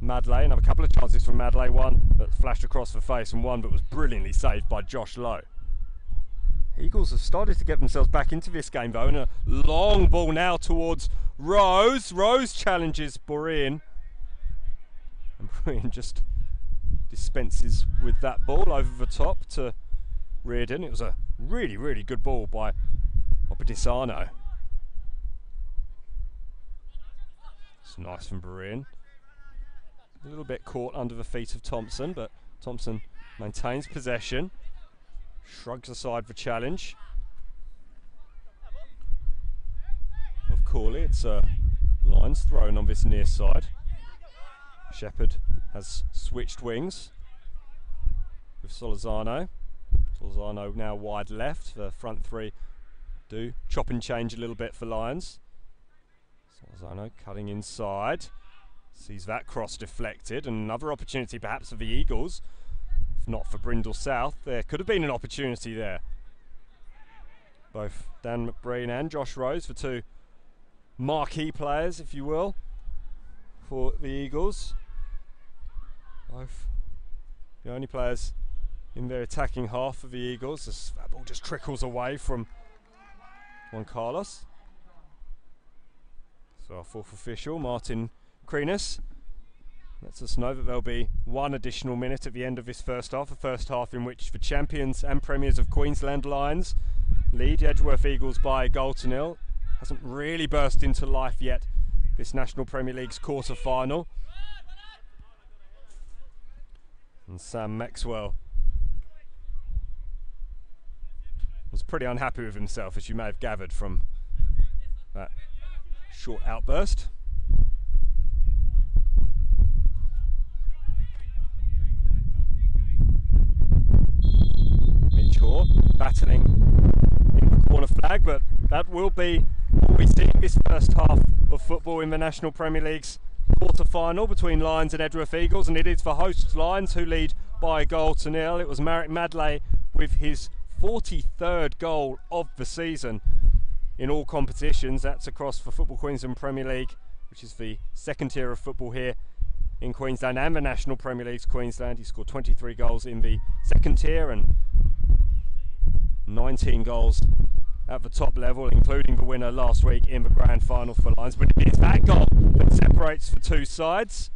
Madley, another couple of chances from Madley, one that flashed across the face and one that was brilliantly saved by Josh Lowe. Eagles have started to get themselves back into this game though, and a long ball now towards Rose. Rose challenges Boreen, and Boreen just dispenses with that ball over the top to Reardon. It was a really, really good ball by Opadisano. It's nice from Boreen. A little bit caught under the feet of Thompson, but Thompson maintains possession. Shrugs aside the challenge of Corley. It's lines thrown on this near side. Shepherd has switched wings with Salazar. Salazar now wide left. The front three do chop and change a little bit for Lions. Salazar cutting inside. Sees that cross deflected, and another opportunity perhaps for the Eagles. If not for Brindle South, there could have been an opportunity there. Both Dan McBreen and Josh Rose, the two marquee players, if you will, for the Eagles. Both the only players in their attacking half of the Eagles. As that ball just trickles away from Juan Carlos. So our 4th official, Martin Creenus, lets us know that there'll be one additional minute at the end of this first half, a first half in which the champions and premiers of Queensland Lions lead Edgeworth Eagles by a goal to nil. Hasn't really burst into life yet, this National Premier League's quarter final. And Sam Maxwell was pretty unhappy with himself, as you may have gathered from that short outburst. Battling in the corner flag, but that will be what we see in this first half of football in the National Premier League's quarter final between Lions and Edgeworth Eagles, and it is for hosts Lions who lead by a goal to nil. It was Marek Madley with his 43rd goal of the season in all competitions. That's across the Football Queensland Premier League, which is the second tier of football here in Queensland, and the National Premier League's Queensland. He scored 23 goals in the second tier and 19 goals at the top level, including the winner last week in the grand final for Lions. But it is that goal that separates the two sides,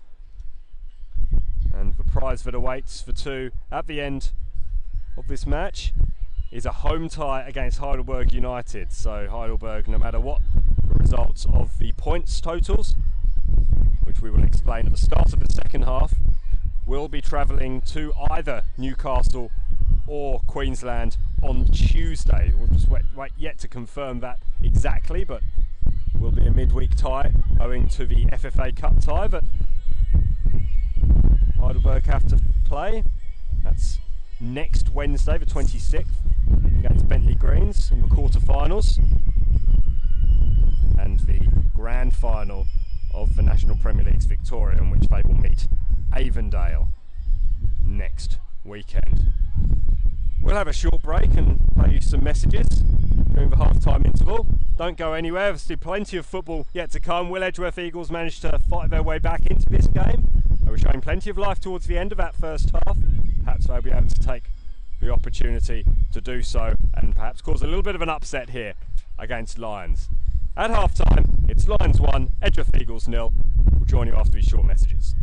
and the prize that awaits for two at the end of this match is a home tie against Heidelberg United. So Heidelberg, no matter what the results of the points totals, which we will explain at the start of the second half, will be travelling to either Newcastle or Queensland on Tuesday. We'll just wait yet to confirm that exactly, but will be a midweek tie owing to the FFA Cup tie that Heidelberg have to play. That's next Wednesday, the 26th, against Bentley Greens in the quarter-finals, and the grand final of the National Premier League's Victoria, in which they will meet Avondale next weekend. We'll have a short break and play you some messages during the half-time interval. don't go anywhere. Obviously plenty of football yet to come. Will Edgeworth Eagles manage to fight their way back into this game? They were showing plenty of life towards the end of that first half. Perhaps they'll be able to take the opportunity to do so and perhaps cause a little bit of an upset here against Lions. At half time, it's Lions 1, Edgeworth Eagles 0. We'll join you after these short messages.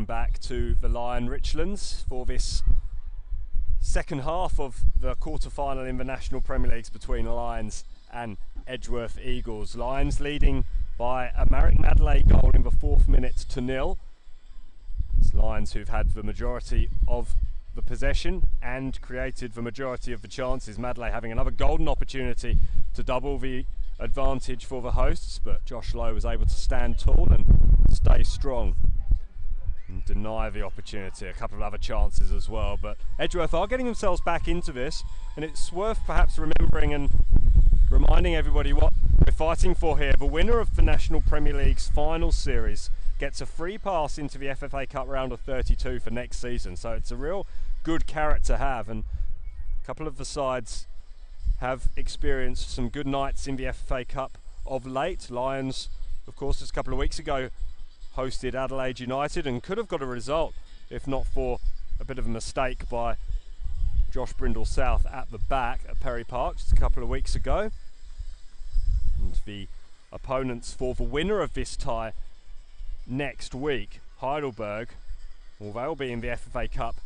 welcome back to the Lion Richlands for this second half of the quarter-final in the National Premier Leagues between Lions and Edgeworth Eagles. Lions leading by a Marek Madley goal in the 4th minute to 0. It's Lions who've had the majority of the possession and created the majority of the chances. Madley having another golden opportunity to double the advantage for the hosts, but Josh Lowe was able to stand tall and stay strong and deny the opportunity. A couple of other chances as well, but Edgeworth are getting themselves back into this, and it's worth perhaps remembering and reminding everybody what we're fighting for here. The winner of the National Premier League's final series gets a free pass into the FFA Cup round of 32 for next season, so it's a real good carrot to have, and a couple of the sides have experienced some good nights in the FFA Cup of late. Lions, of course, just a couple of weeks ago hosted Adelaide United and could have got a result if not for a bit of a mistake by Josh Brindle South at the back at Perry Park just a couple of weeks ago. And the opponents for the winner of this tie next week, Heidelberg, well, they'll be in the FFA Cup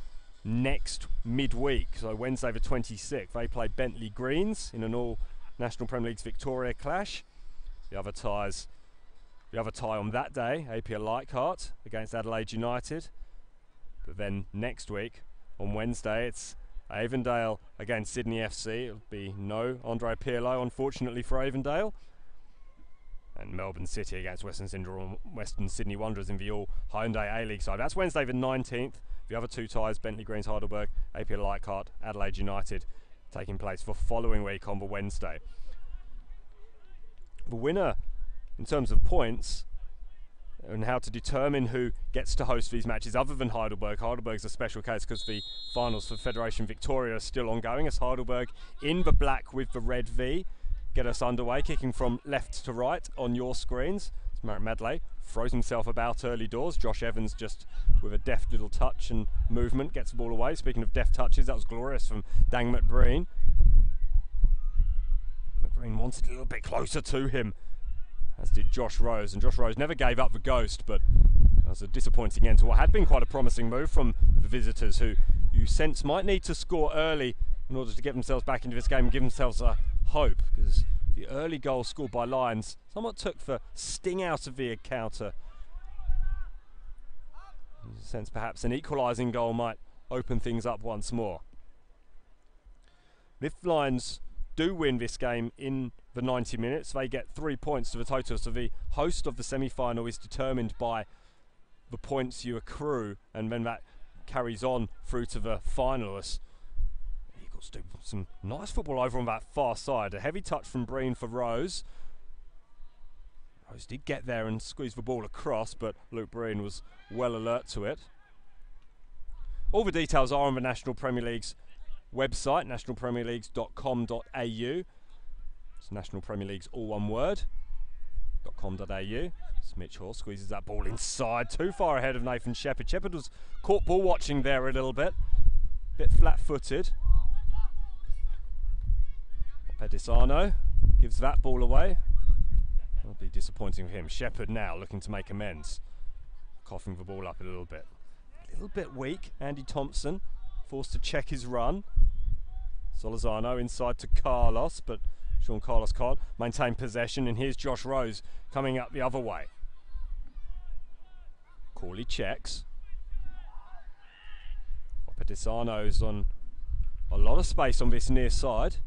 next midweek, so Wednesday the 26th. They play Bentley Greens in an all National Premier League's Victoria clash. The other tie on that day, APL Leichhardt against Adelaide United. But then next week on Wednesday it's Avondale against Sydney FC. It'll be no Andre Pirlo, unfortunately for Avondale. And Melbourne City against Western Sydney Wanderers in the all Hyundai A-League side. That's Wednesday the 19th. The other two ties, Bentley Greens Heidelberg, APL Leichhardt, Adelaide United, taking place for following week on the Wednesday. The winner in terms of points and how to determine who gets to host these matches other than Heidelberg. Heidelberg's a special case because the finals for Federation Victoria are still ongoing, as Heidelberg in the black with the red V get us underway, kicking from left to right on your screens. It's Marek Madley throws himself about early doors. Josh Evans just with a deft little touch and movement gets the ball away. Speaking of deft touches, that was glorious from Dang McBreen. McBreen wanted a little bit closer to him, as did Josh Rose, and Josh Rose never gave up the ghost, but that was a disappointing end to what had been quite a promising move from the visitors, who you sense might need to score early in order to get themselves back into this game and give themselves a hope, because the early goal scored by Lions somewhat took the sting out of the encounter. In a sense, perhaps an equalising goal might open things up once more. If Lions do win this game in the 90 minutes, they get 3 points to the total, so the host of the semi-final is determined by the points you accrue, and then that carries on through to the finalists. Eagles do some nice football over on that far side. A heavy touch from Breen for Rose. Rose did get there and squeeze the ball across, but Luke Breen was well alert to it. All the details are on the National Premier League's website, nationalpremierleagues.com.au. It's National Premier League's all one word, .com.au. Mitch Hall squeezes that ball inside, too far ahead of Nathan Shepherd. Shepherd was caught ball watching there a little bit flat-footed. Pedisano gives that ball away. That'll be disappointing for him. Shepherd now looking to make amends, coughing the ball up a little bit weak. Andy Thompson forced to check his run. Salazar inside to Carlos, but Sean Carlos can't maintain possession, and here's Josh Rose coming up the other way. Corley checks. Pedisano's on a lot of space on this near side.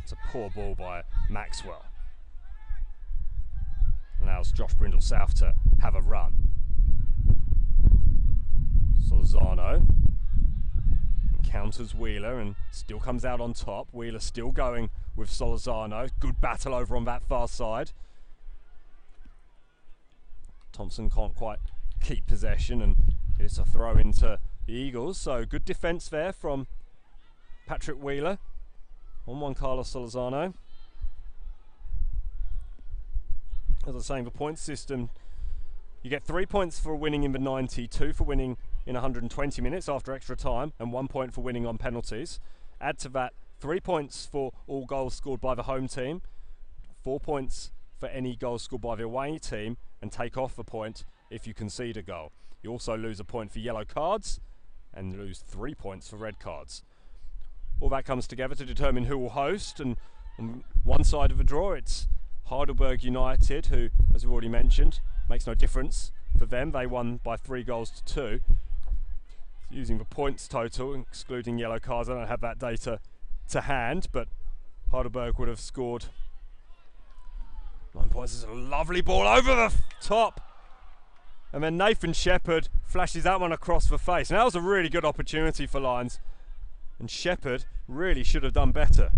It's a poor ball by Maxwell. Allows Josh Brindle South to have a run. Salazar counters Wheeler and still comes out on top. Wheeler still going with Salazar. Good battle over on that far side. Thompson can't quite keep possession, and it's a throw into the Eagles. So good defence there from Patrick Wheeler on Juan Carlos Salazar. As I was saying, the point system, you get 3 points for winning in the 90, 2 for winning in 120 minutes after extra time, and 1 point for winning on penalties. Add to that 3 points for all goals scored by the home team, 4 points for any goals scored by the away team, and take off a point if you concede a goal. You also lose a point for yellow cards and lose 3 points for red cards. All that comes together to determine who will host, and on one side of the draw it's Heidelberg United, who, as we've already mentioned, makes no difference for them. They won by 3 goals to 2. Using the points total, excluding yellow cards, I don't have that data to hand, but Heidelberg would have scored 9 points. There's a lovely ball over the top, and then Nathan Shepherd flashes that one across the face. And that was a really good opportunity for Lions, and Shepherd really should have done better.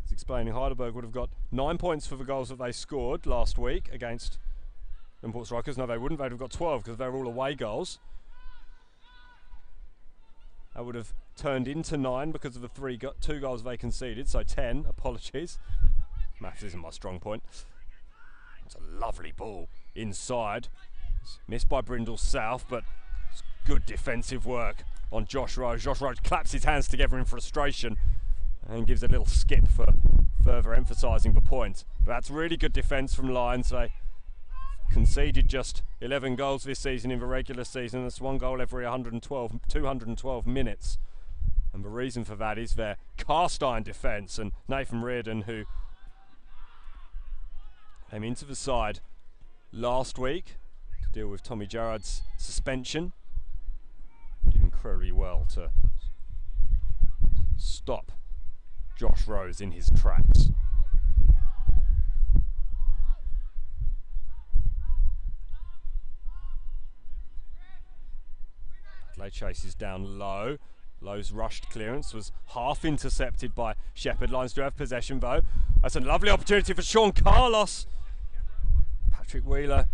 He's explaining Heidelberg would have got 9 points for the goals that they scored last week against Devonport Strikers. No, they wouldn't. They'd have got 12 because they were all away goals. That would have turned into 9 because of the 2 goals they conceded, so 10. Apologies. Maths isn't my strong point. It's a lovely ball inside. It's missed by Brindle South, but it's good defensive work on Josh Rose. Josh Rose claps his hands together in frustration and gives a little skip for further emphasising the point. But that's really good defence from Lions. They conceded just 11 goals this season in the regular season. That's 1 goal every 212 minutes. And the reason for that is their cast iron defence, and Nathan Reardon, who came into the side last week to deal with Tommy Gerrard's suspension, did incredibly well to stop Josh Rose in his tracks. Adelaide chases down low. Lowe's rushed clearance was half intercepted by Shepherd. Lions do have possession though. That's a lovely opportunity for Sean Carlos. Patrick Wheeler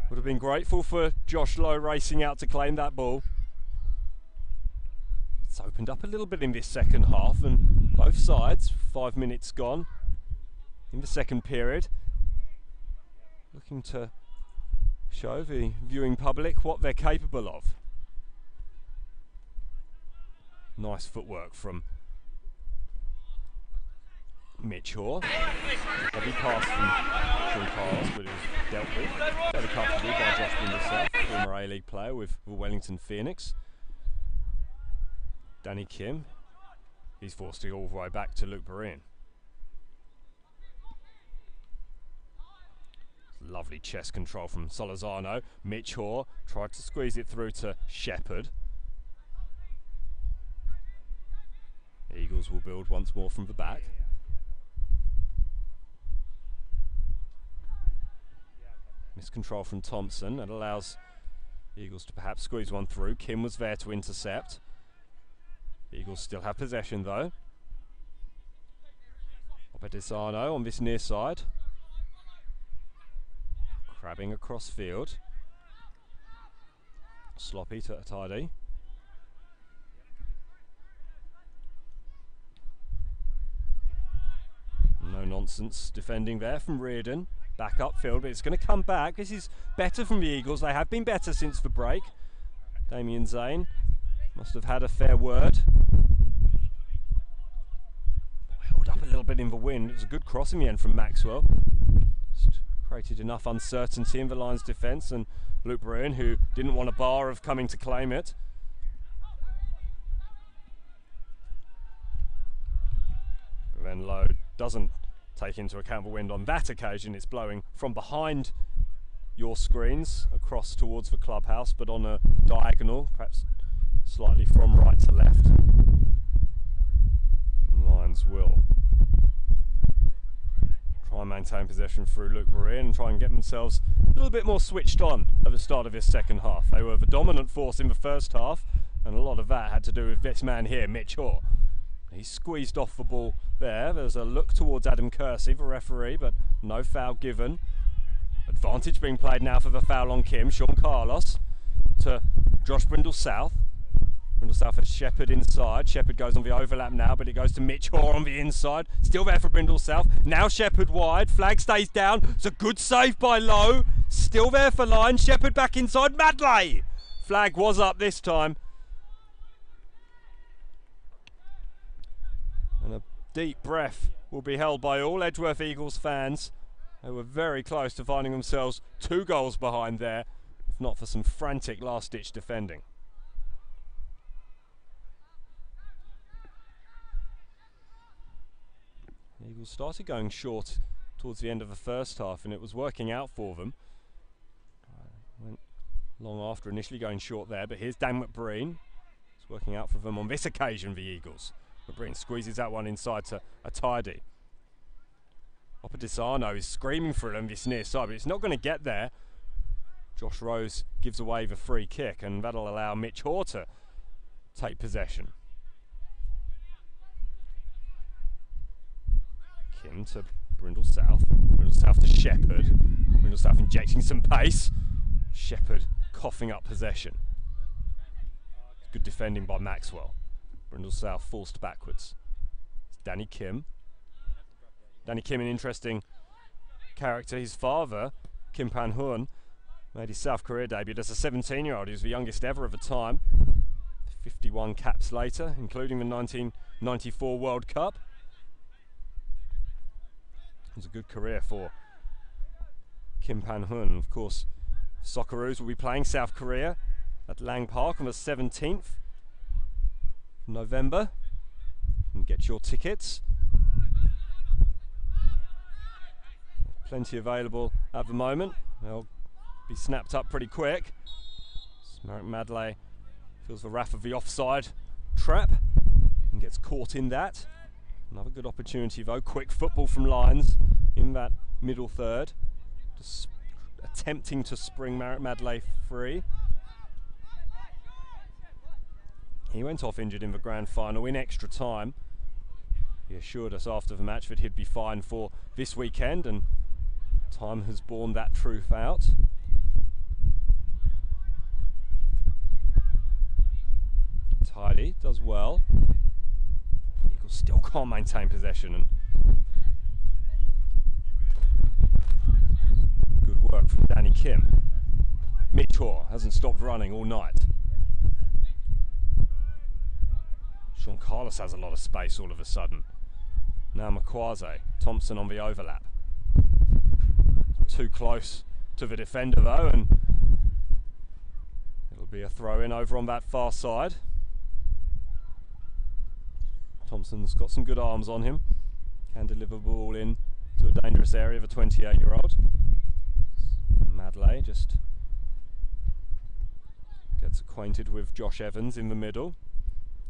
would have been grateful for Josh Lowe racing out to claim that ball. It's opened up a little bit in this second half, and both sides, 5 minutes gone in the second period, looking to show the viewing public what they're capable of. Nice footwork from Mitch Hoare. Heavy pass from Sean Carlos, but it was dealt with fairly comfortably by Josh Brindle-South, former A-League player with the Wellington Phoenix. Danny Kim, he's forced it all the way back to Luke Barine. Lovely chest control from Salazar. Mitch Hoare tried to squeeze it through to Shepherd. Eagles will build once more from the back. Miscontrol from Thompson. That allows Eagles to perhaps squeeze one through. Kim was there to intercept. Eagles still have possession though. Obedisano on this near side. Crabbing across field. Sloppy to tidy. No nonsense defending there from Reardon. Back upfield, but it's going to come back. This is better from the Eagles. They have been better since the break. Damien Zane must have had a fair word. Held up a little bit in the wind. It was a good cross in the end from Maxwell. Just created enough uncertainty in the Lions' defence, and Luke Brune, who didn't want a bar of coming to claim it. But then Lowe doesn't take into account the wind on that occasion. It's blowing from behind your screens across towards the clubhouse, but on a diagonal, perhaps slightly from right to left. And Lions will try and maintain possession through Luke Barine and try and get themselves a little bit more switched on at the start of this second half. They were the dominant force in the first half, and a lot of that had to do with this man here, Mitch Hoare. He squeezed off the ball there. There's a look towards Adam Kersey, the referee, but no foul given. Advantage being played now for the foul on Kim. Sean Carlos to Josh Brindle-South. Brindle-South has Shepherd inside. Shepherd goes on the overlap now, but it goes to Mitch Hoare on the inside. Still there for Brindle-South. Now Shepherd wide. Flag stays down. It's a good save by Lowe. Still there for Lions. Shepherd back inside. Madley! Flag was up this time. And a deep breath will be held by all Edgeworth Eagles fans. They were very close to finding themselves 2 goals behind there, if not for some frantic last-ditch defending. The Eagles started going short towards the end of the first half, and it was working out for them. Went long after initially going short there, but here's Dan McBreen. It's working out for them on this occasion, the Eagles. McBreen squeezes that one inside to a tidy. Opadisano is screaming for it on this near side, but it's not going to get there. Josh Rose gives away the free kick, and that'll allow Mitch Hoare to take possession. Kim to Brindle South. Brindle South to Shepherd. Brindle South injecting some pace. Shepherd coughing up possession. Good defending by Maxwell. Brindle South forced backwards. It's Danny Kim. Danny Kim, an interesting character. His father, Kim Pan-hoon, made his South Korea debut as a 17-year-old. He was the youngest ever of the time. 51 caps later, including the 1994 World Cup. It was a good career for Kim Pan-hoon. Of course, Socceroos will be playing South Korea at Lang Park on the 17th of November. You can get your tickets. Plenty available at the moment. They'll be snapped up pretty quick. Marek Madley feels the wrath of the offside trap and gets caught in that. Another good opportunity though. Quick football from Lyons in that middle third. Just attempting to spring Marek Madley free. He went off injured in the grand final in extra time. He assured us after the match that he'd be fine for this weekend, and time has borne that truth out. Tidy, does well. Eagles still can't maintain possession, and good work from Danny Kim. Mitch Hoare hasn't stopped running all night. Sean Carlos has a lot of space all of a sudden. Now Makwaze, Thompson on the overlap. Too close to the defender though, and it'll be a throw in over on that far side. Thompson's got some good arms on him. Can deliver the ball in to a dangerous area, the 28-year-old. Madley just gets acquainted with Josh Evans in the middle.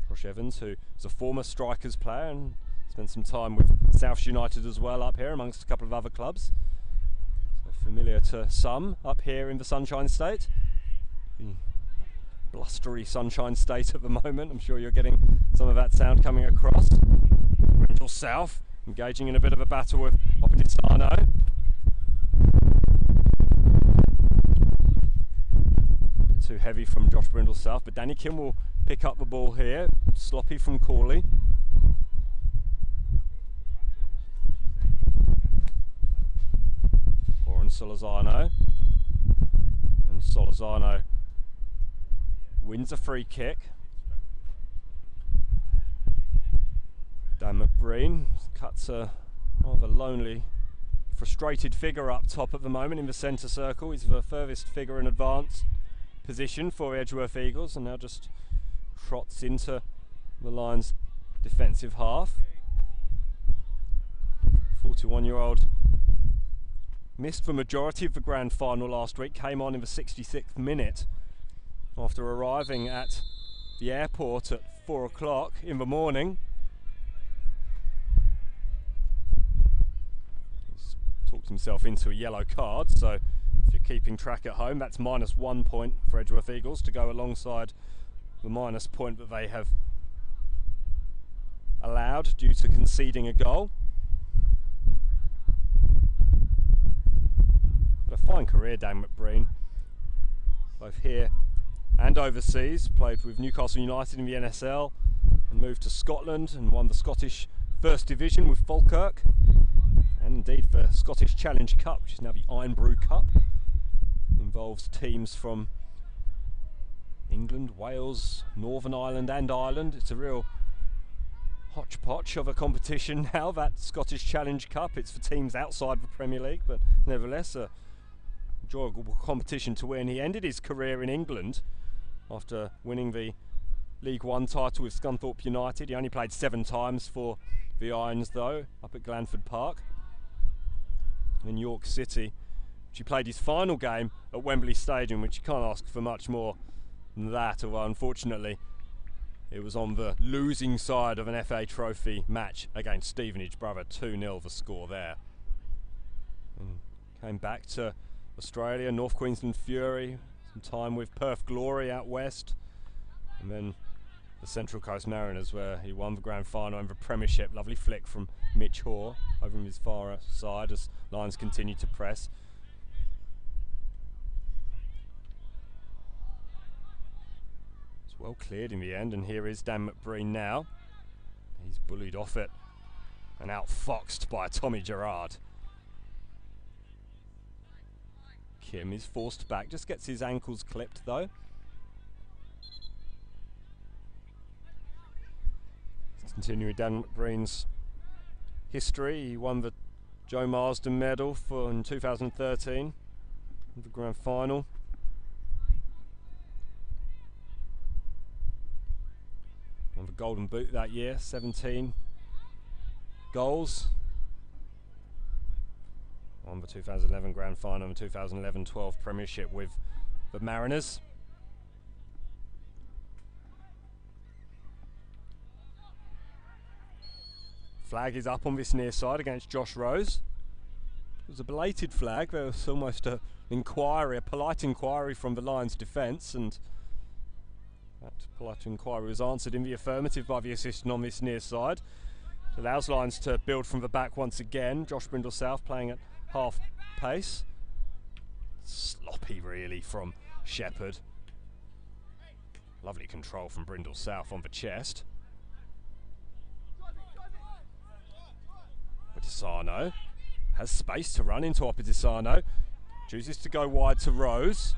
Josh Evans, who is a former Strikers player and spent some time with South United as well up here, amongst a couple of other clubs. So familiar to some up here in the Sunshine State. The blustery Sunshine State at the moment. I'm sure you're getting some of that sound coming across. Brindle South engaging in a bit of a battle with Opadisano. Too heavy from Josh Brindle South, but Danny Kim will pick up the ball here. Sloppy from Corley. Or Salazar. And Salazar wins a free kick. Dan McBreen cuts a rather lonely, frustrated figure up top at the moment in the centre circle. He's the furthest figure in advance position for Edgeworth Eagles, and now just trots into the Lions' defensive half. 41-year-old missed the majority of the grand final last week, came on in the 66th minute after arriving at the airport at 4 o'clock in the morning. He's talked himself into a yellow card, so if you're keeping track at home, that's -1 point for Edgeworth Eagles to go alongside the minus point that they have allowed due to conceding a goal. But a fine career, Dan McBreen, both here and overseas. Played with Newcastle United in the NSL and moved to Scotland and won the Scottish First Division with Falkirk, and indeed the Scottish Challenge Cup, which is now the Iron Brew Cup. Involves teams from England, Wales, Northern Ireland and Ireland. It's a real hodgepodge of a competition now, that Scottish Challenge Cup. It's for teams outside the Premier League, but nevertheless a enjoyable competition to win. He ended his career in England after winning the League One title with Scunthorpe United. He only played 7 times for the Irons though, up at Glanford Park in York City, which he played his final game at Wembley Stadium, which you can't ask for much more than that, although unfortunately it was on the losing side of an FA Trophy match against Stevenage Brother. 2-0 the score there. And came back to Australia, North Queensland Fury, some time with Perth Glory out west, and then the Central Coast Mariners, where he won the grand final and the Premiership. Lovely flick from Mitch Hoare over on his far side as Lions continue to press. It's well cleared in the end, and here is Dan McBreen now. He's bullied off it and outfoxed by Tommy Gerrard. Kim is forced back, just gets his ankles clipped though. Continuing Dan McBreen's history, he won the Joe Marsden medal in 2013, the grand final. Won the Golden Boot that year, 17 goals. Won the 2011 grand final and 2011-12 Premiership with the Mariners. Flag is up on this near side against Josh Rose. It was a belated flag. There was almost an inquiry, a polite inquiry from the Lions defence, and that polite inquiry was answered in the affirmative by the assistant on this near side. It allows Lions to build from the back once again. Josh Brindle South playing at half pace. Sloppy really from Shepherd. Lovely control from Brindle South on the chest. Opedisano has space to run into Opedisano. Chooses to go wide to Rose.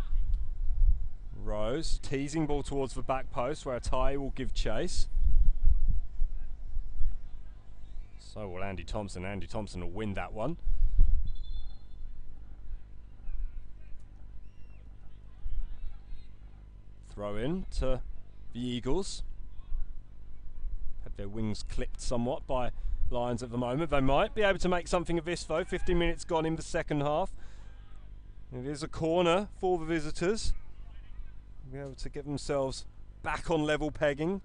Rose teasing ball towards the back post where Atai will give chase. So will Andy Thompson. Andy Thompson will win that one. Throw in to the Eagles. Had their wings clipped somewhat by Lions at the moment. They might be able to make something of this though. 15 minutes gone in the second half. It is a corner for the visitors. Be able to get themselves back on level pegging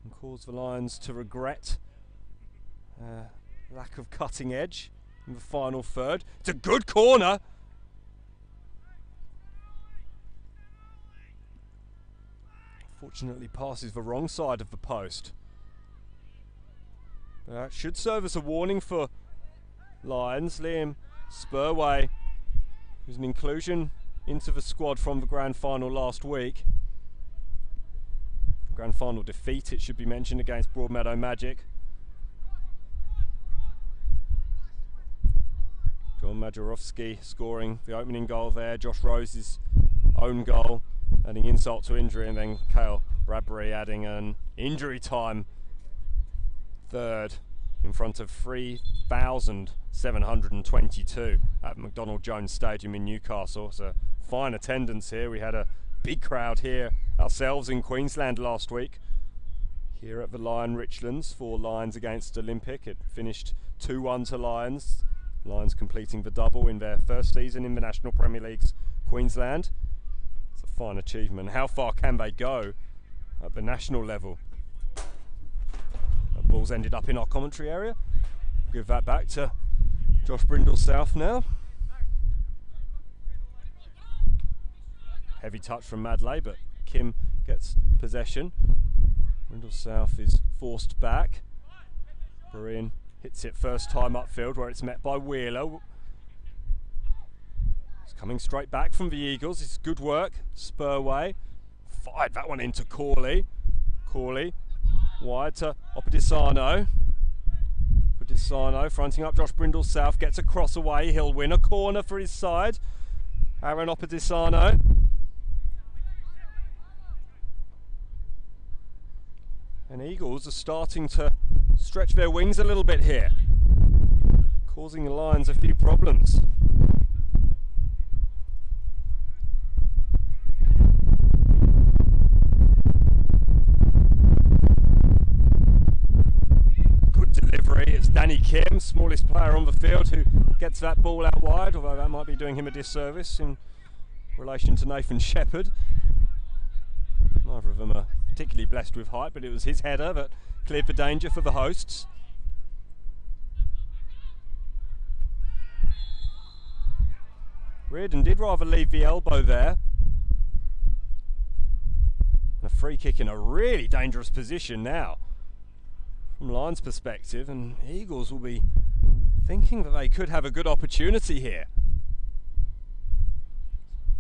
and cause the Lions to regret lack of cutting edge in the final third. It's a good corner. Fortunately passes the wrong side of the post. That should serve as a warning for Lions. Liam Spurway, who's an inclusion into the squad from the grand final last week. Grand final defeat, it should be mentioned, against Broadmeadow Magic. John Majorowski scoring the opening goal there. Josh Rose's own goal, adding insult to injury, and then Cale Bradbury adding an injury time third in front of 3,722 at McDonald Jones Stadium in Newcastle. It's a fine attendance here. We had a big crowd here ourselves in Queensland last week. Here at the Lion Richlands for Lions against Olympic. It finished 2-1 to Lions. Lions completing the double in their first season in the National Premier League's Queensland. It's a fine achievement. How far can they go at the national level? The ball's ended up in our commentary area. Give that back to Josh Brindle South now. Heavy touch from Madley, but Kim gets possession. Brindle South is forced back. Breen hits it first time upfield where it's met by Wheeler. It's coming straight back from the Eagles. It's good work. Spurway fired that one into Corley. Corley wide to Opedisano. Opedisano fronting up Josh Brindle South, gets a cross away. He'll win a corner for his side. Aaron Opedisano. And Eagles are starting to stretch their wings a little bit here, causing the Lions a few problems. Good delivery. It's Danny Kim, smallest player on the field, who gets that ball out wide, although that might be doing him a disservice in relation to Nathan Shepherd. Neither of them are particularly blessed with height, but it was his header that cleared the danger for the hosts. Reardon did rather leave the elbow there. And a free kick in a really dangerous position now from Lions' perspective, and Eagles will be thinking that they could have a good opportunity here.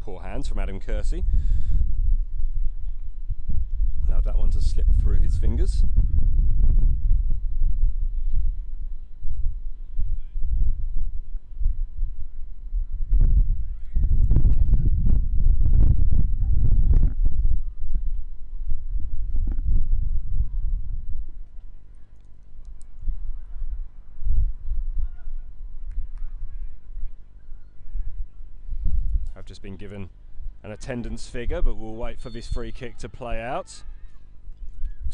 Poor hands from Adam Kersey. Allowed that one to slip through his fingers. I've just been given an attendance figure, but we'll wait for this free kick to play out.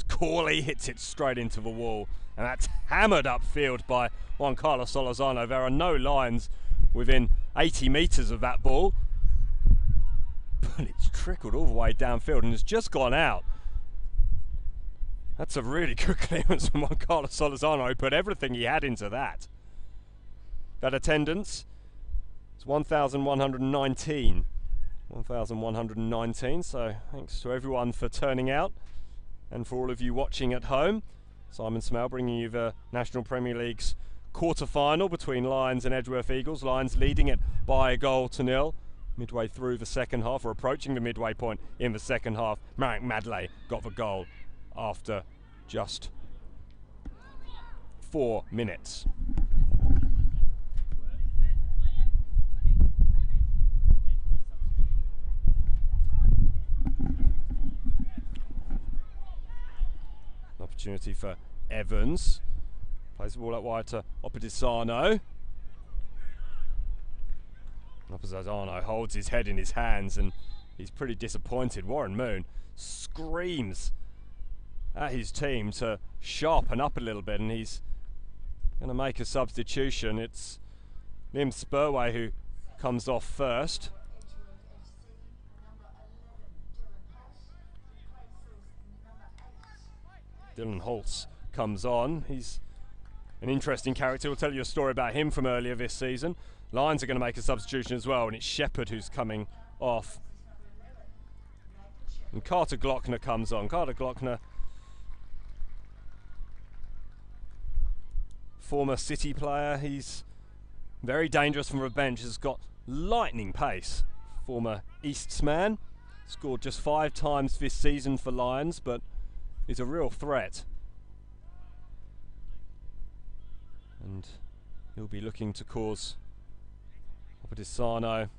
Corley hits it straight into the wall, and that's hammered upfield by Juan Carlos Salazar. There are no Lions within 80 metres of that ball, but it's trickled all the way downfield and has just gone out. That's a really good clearance from Juan Carlos Salazar, who put everything he had into that. That attendance is 1,119. 1,119, so thanks to everyone for turning out. And for all of you watching at home, Simon Smale bringing you the National Premier League's quarter-final between Lions and Edgeworth Eagles. Lions leading it by 1-0 midway through the second half, or approaching the midway point in the second half. Marek Madley got the goal after just 4 minutes. Opportunity for Evans. Plays the ball out wide to Opedisano. Opedisano holds his head in his hands and he's pretty disappointed. Warren Moon screams at his team to sharpen up a little bit, and he's going to make a substitution. It's Liam Spurway who comes off first. Dylan Holtz comes on. He's an interesting character. We'll tell you a story about him from earlier this season. Lions are going to make a substitution as well, and it's Shepherd who's coming off. And Carter Glockner comes on. Carter Glockner, former City player. He's very dangerous from the bench. Has got lightning pace. Former Easts man. Scored just 5 times this season for Lions, but is a real threat, and he'll be looking to cause Opedisano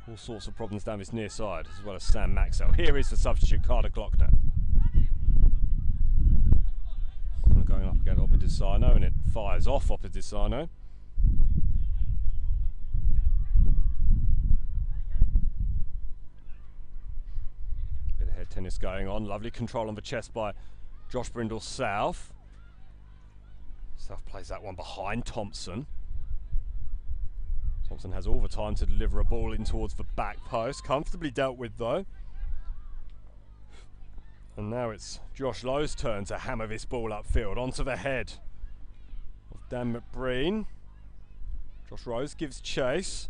all sorts of problems down this near side, as well as Sam Maxwell. Here is the substitute, Carter Glockner. Going up against Opedisano, and it fires off Opedisano. Tennis going on. Lovely control on the chest by Josh Brindle South. South plays that one behind Thompson. Thompson has all the time to deliver a ball in towards the back post. Comfortably dealt with though. And now it's Josh Lowe's turn to hammer this ball upfield onto the head of Dan McBreen. Josh Rose gives chase.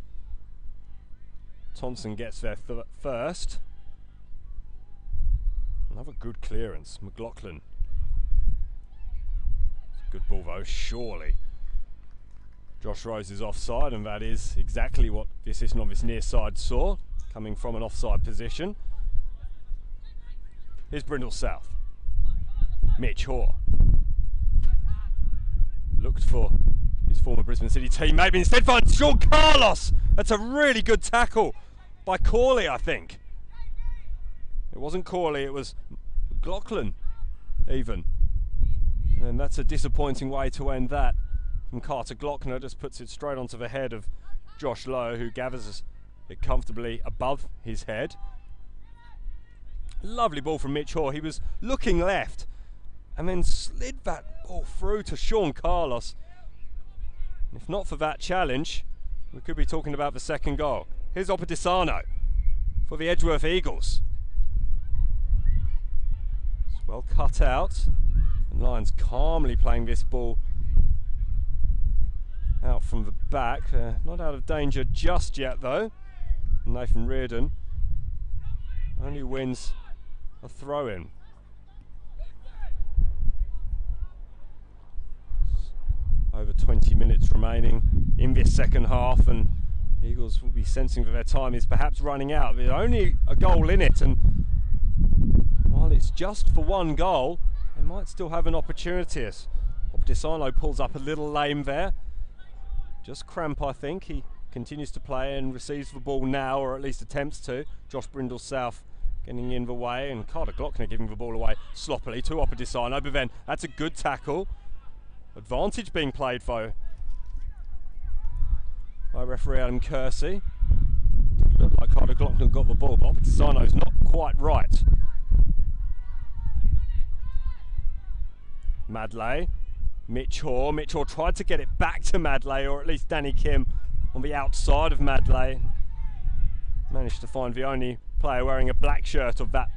Thompson gets there first. Another good clearance, McLaughlin. Good ball though, surely. Josh Rose is offside, and that is exactly what the assistant on this near side saw, coming from an offside position. Here's Brindle South. Mitch Hoare. Looked for his former Brisbane City teammate, but instead finds Sean Carlos. That's a really good tackle by Corley, I think. It wasn't Corley, it was McLaughlin even. And that's a disappointing way to end that. From Carter Glockner, just puts it straight onto the head of Josh Lowe, who gathers it comfortably above his head. Lovely ball from Mitch Hoare. He was looking left and then slid that ball through to Sean Carlos. If not for that challenge, we could be talking about the second goal. Here's Opedisano for the Edgeworth Eagles. It's well cut out. And Lions calmly playing this ball out from the back. Not out of danger just yet though. Nathan Reardon only wins a throw-in. Over 20 minutes remaining in this second half, and Eagles will be sensing that their time is perhaps running out. There's only a goal in it, and while it's just for one goal, they might still have an opportunity. Opedisano pulls up a little lame there. Just cramp, I think. He continues to play and receives the ball now, or at least attempts to. Josh Brindle-South getting in the way, and Carter Glockner giving the ball away sloppily to Opedisano, but then that's a good tackle. Advantage being played though by referee Adam Kersey. Looked like Carter Glockner got the ball, but Opedisano's not quite right. Madley, Mitch Hoare. Mitch Hoare tried to get it back to Madley, or at least Danny Kim on the outside of Madley. Managed to find the only player wearing a black shirt of that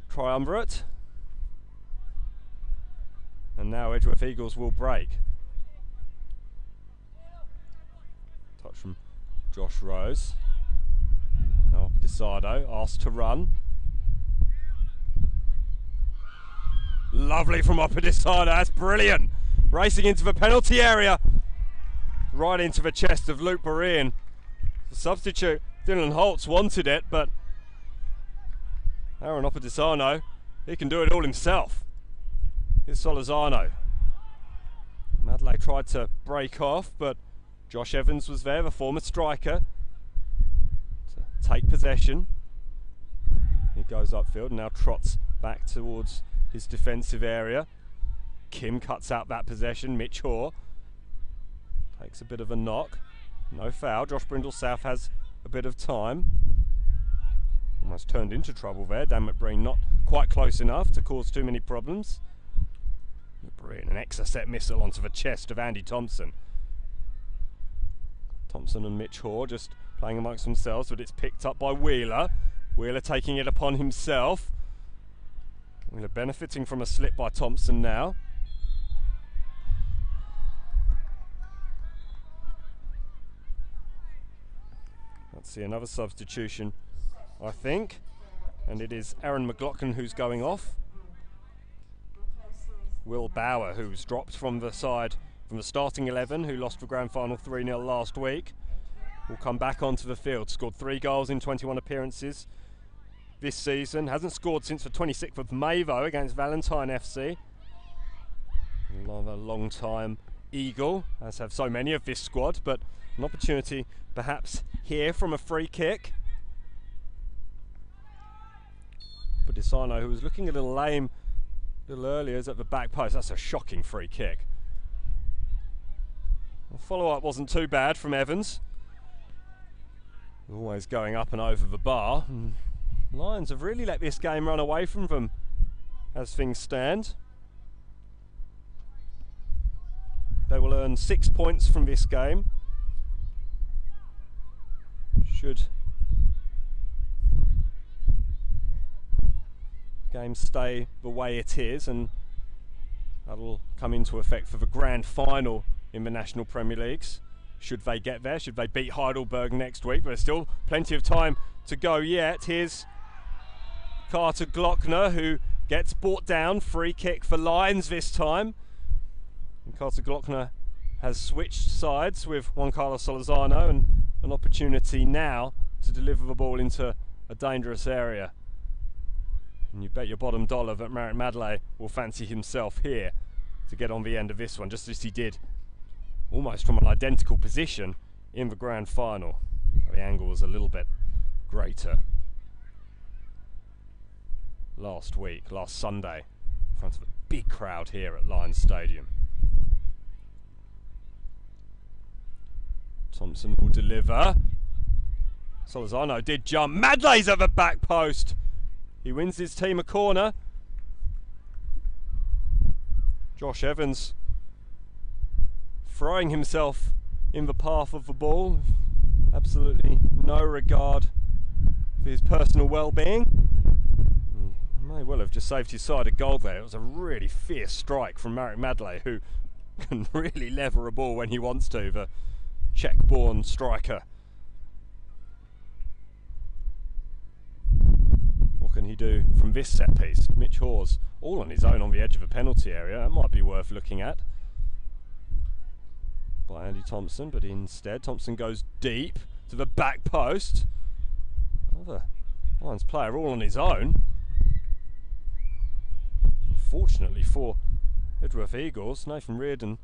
triumvirate. And now Edgeworth Eagles will break. Touch from Josh Rose. Now Opedisano asked to run. Lovely from Opedisano, that's brilliant. Racing into the penalty area. Right into the chest of Luke Berean. The substitute, Dylan Holtz, wanted it, but Aaron Opedisano, he can do it all himself. Here's Salazar. Madley tried to break off, but Josh Evans was there, the former striker, to take possession. He goes upfield and now trots back towards his defensive area. Kim cuts out that possession. Mitch Hoare takes a bit of a knock. No foul. Josh Brindle-South has a bit of time. Almost turned into trouble there. Dan McBreen not quite close enough to cause too many problems. McBreen, an Exocet missile onto the chest of Andy Thompson. Thompson and Mitch Hoare just playing amongst themselves, but it's picked up by Wheeler. Wheeler taking it upon himself. Wheeler benefiting from a slip by Thompson now. Let's see another substitution, I think. And it is Aaron McLaughlin who's going off. Will Bauer, who's dropped from the side, from the starting 11, who lost the grand final 3-0 last week, will come back onto the field. Scored 3 goals in 21 appearances this season. Hasn't scored since the 26th of May though, against Valentine FC. Another long time Eagle, as have so many of this squad, but an opportunity perhaps here from a free kick. Opedisano, who was looking a little lame a little earlier, is at the back post. That's a shocking free kick. The follow-up wasn't too bad from Evans. Always going up and over the bar. Lions have really let this game run away from them as things stand. They will earn 6 points from this game. Should the game stay the way it is, and that'll come into effect for the grand final in the National Premier Leagues. Should they get there, should they beat Heidelberg next week, but there's still plenty of time to go yet. Here's Carter Glockner, who gets brought down. Free kick for Lions this time. And Carter Glockner has switched sides with Juan Carlos Salazar, and an opportunity now to deliver the ball into a dangerous area. And you bet your bottom dollar that Merritt Madley will fancy himself here to get on the end of this one, just as he did almost from an identical position in the grand final. The angle was a little bit greater. last Sunday, in front of a big crowd here at Lions Stadium. Thompson will deliver. Salazar did jump. Madley's at the back post. He wins his team a corner. Josh Evans throwing himself in the path of the ball. Absolutely no regard for his personal well-being. He may well have just saved his side a goal there. It was a really fierce strike from Marek Madley, who can really lever a ball when he wants to, the Czech-born striker. What can he do from this set piece? Mitch Hawes all on his own on the edge of the penalty area. That might be worth looking at by Andy Thompson, but instead Thompson goes deep to the back post. Another Lions player all on his own. Unfortunately for Edgeworth Eagles, Nathan Reardon,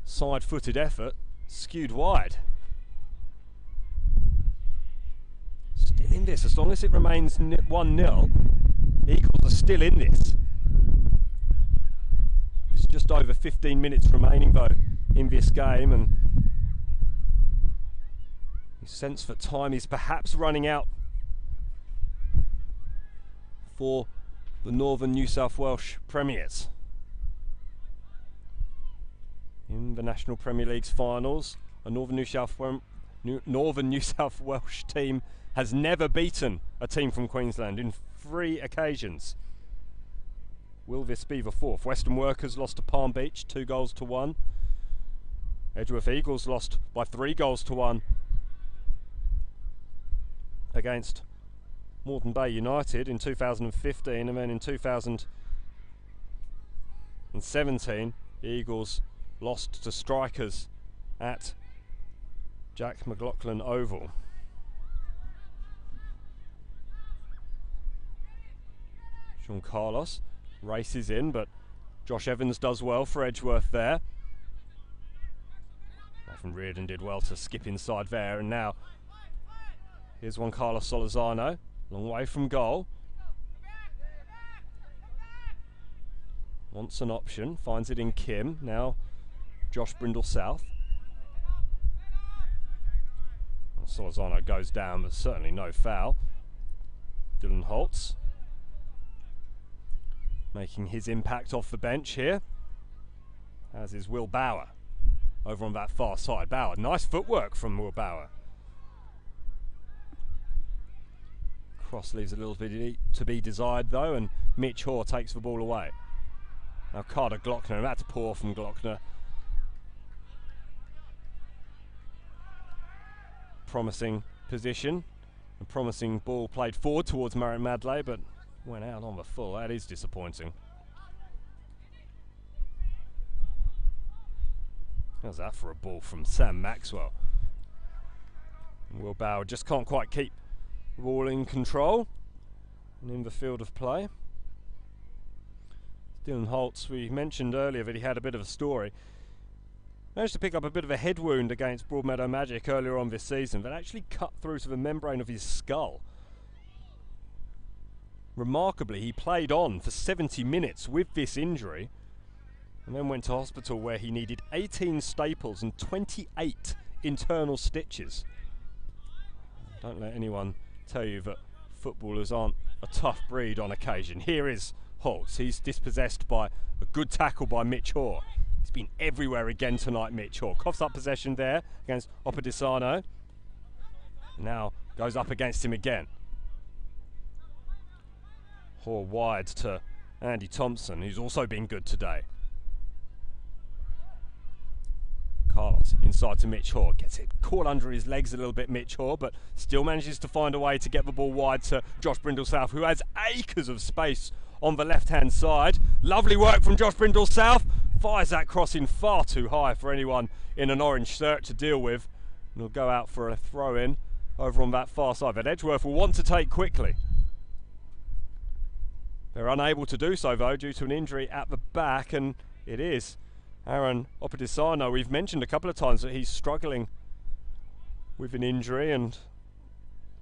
side-footed effort, skewed wide. Still in this, as long as it remains 1-0, Eagles are still in this. It's just over 15 minutes remaining though in this game, and you sense that time is perhaps running out for the Northern New South Welsh Premiers. In the National Premier League's finals, a Northern New South Welsh team has never beaten a team from Queensland in 3 occasions. Will this be the 4th? Western Workers lost to Palm Beach 2-1. Edgeworth Eagles lost by 3-1 against Moreton Bay United in 2015, and then in 2017 the Eagles lost to Strikers at Jack McLaughlin Oval. Sean Carlos races in, but Josh Evans does well for Edgeworth there. Nathan Reardon did well to skip inside there, and now here's Juan Carlos Salazar, long way from goal. Wants an option, finds it in Kim, now Josh Brindle South. Salazar goes down, but certainly no foul. Dylan Holtz making his impact off the bench here, as is Will Bauer over on that far side. Bauer, nice footwork from Will Bauer. Cross leaves a little bit to be desired though, and Mitch Hoare takes the ball away. Now Carter Glockner, and that's poor from Glockner. Promising position, a promising ball played forward towards Marek Madley, but went out on the full. That is disappointing. How's that for a ball from Sam Maxwell? And Will Bauer just can't quite keep the ball in control and in the field of play. Dylan Holtz, we mentioned earlier that he had a bit of a story. Managed to pick up a bit of a head wound against Broadmeadow Magic earlier on this season that actually cut through to the membrane of his skull. Remarkably, he played on for 70 minutes with this injury and then went to hospital where he needed 18 staples and 28 internal stitches. Don't let anyone tell you that footballers aren't a tough breed on occasion. Here is Holtz. He's dispossessed by a good tackle by Mitch Hoare. He's been everywhere again tonight, Mitch Hoare. Coughs up possession there against Opadisano. Now goes up against him again. Hoare wide to Andy Thompson, who's also been good today. Carlos inside to Mitch Hoare, gets it caught under his legs a little bit, Mitch Hoare, but still manages to find a way to get the ball wide to Josh Brindle South, who has acres of space on the left hand side. Lovely work from Josh Brindle South, fires that cross in far too high for anyone in an orange shirt to deal with, and he'll go out for a throw in over on that far side that Edgeworth will want to take quickly. They're unable to do so though due to an injury at the back, and it is Aaron Opadisano. We've mentioned a couple of times that he's struggling with an injury, and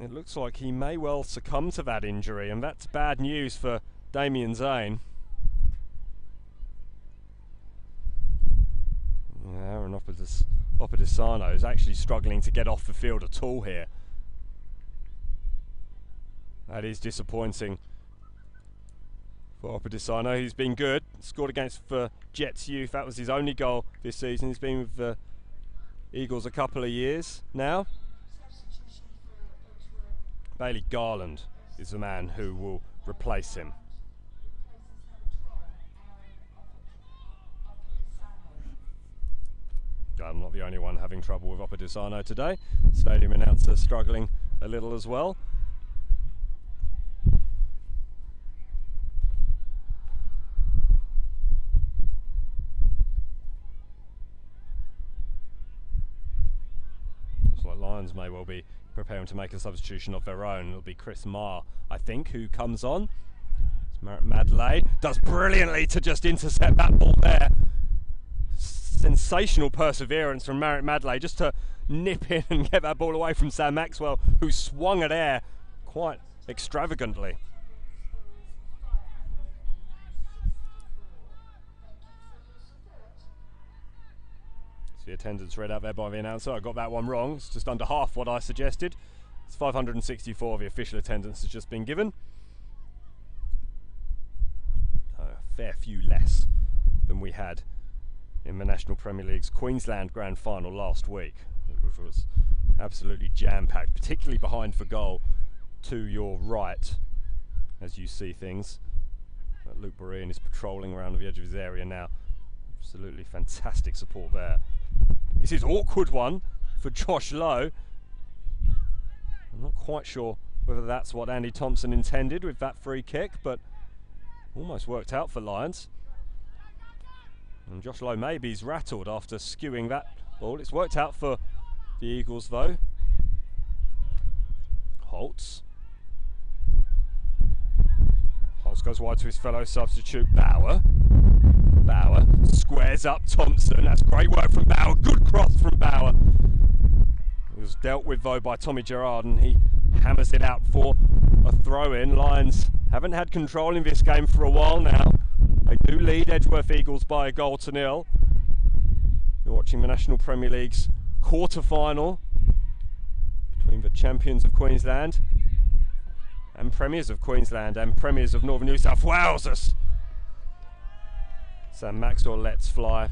It looks like he may well succumb to that injury, and that's bad news for Damien Zane. Aaron Opedisano is actually struggling to get off the field at all here. That is disappointing for Opedisano. He's been good, scored against Jets Youth. That was his only goal this season. He's been with the Eagles a couple of years now. Bailey Garland is the man who will replace him. I'm not the only one having trouble with Opedisano today. Stadium announcer struggling a little as well. Looks like Lions may well be preparing to make a substitution of their own. It'll be Chris Marr, I think, who comes on. Madley does brilliantly to just intercept that ball there. Sensational perseverance from Merritt Madley just to nip in and get that ball away from Sam Maxwell, who swung at air quite extravagantly. So the attendance read out there by the announcer. I got that one wrong. It's just under half what I suggested. It's 564. The official attendance has just been given. A fair few less than we had in the National Premier League's Queensland Grand Final last week, which was absolutely jam-packed, particularly behind the goal to your right, as you see things. Luke Berean is patrolling around the edge of his area now. Absolutely fantastic support there. This is an awkward one for Josh Lowe. I'm not quite sure whether that's what Andy Thompson intended with that free kick, but almost worked out for Lions. And Josh Lowe maybe's rattled after skewing that ball. It's worked out for the Eagles though. Holtz goes wide to his fellow substitute Bauer. Bauer squares up Thompson. That's great work from Bauer. Good cross from Bauer. It was dealt with though by Tommy Gerrard, and he hammers it out for a throw-in. Lions haven't had control in this game for a while now. They do lead Edgeworth Eagles by 1-0. You're watching the National Premier League's quarter-final between the champions of Queensland and premiers of Queensland and premiers of Northern New South Wales. Sam Maxwell lets fly.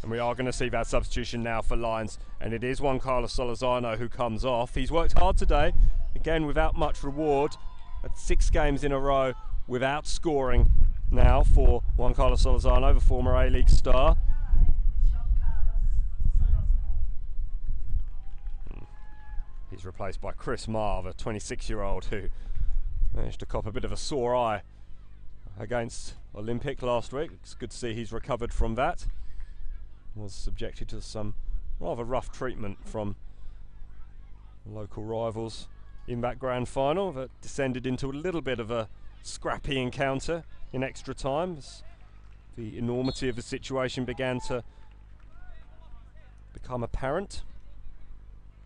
And we are going to see that substitution now for Lions, and it is Juan Carlos Salazar who comes off. He's worked hard today, again without much reward. At 6 games in a row without scoring now for Juan Carlos Salazar, the former A-League star. He's replaced by Chris Marr, the 26-year-old who managed to cop a bit of a sore eye against Olympic last week. It's good to see he's recovered from that. Was subjected to some rather rough treatment from local rivals in that grand final that descended into a little bit of a scrappy encounter in extra time as the enormity of the situation began to become apparent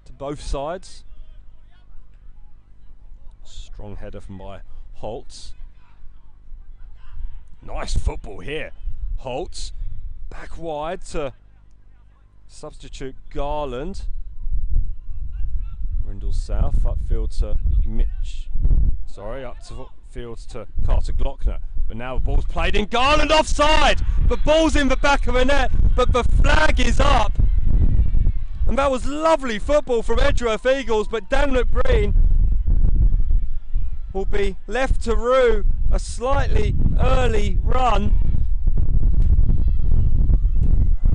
to both sides. Strong header from by Holtz. Nice football here. Holtz back wide to substitute Garland. Rindle South, upfield to Mitch. Sorry, up to field to Carter Glockner. But now the ball's played in. Garland offside! The ball's in the back of the net, but the flag is up. And that was lovely football from Edgeworth Eagles, but Danlock Green will be left to rue a slightly early run.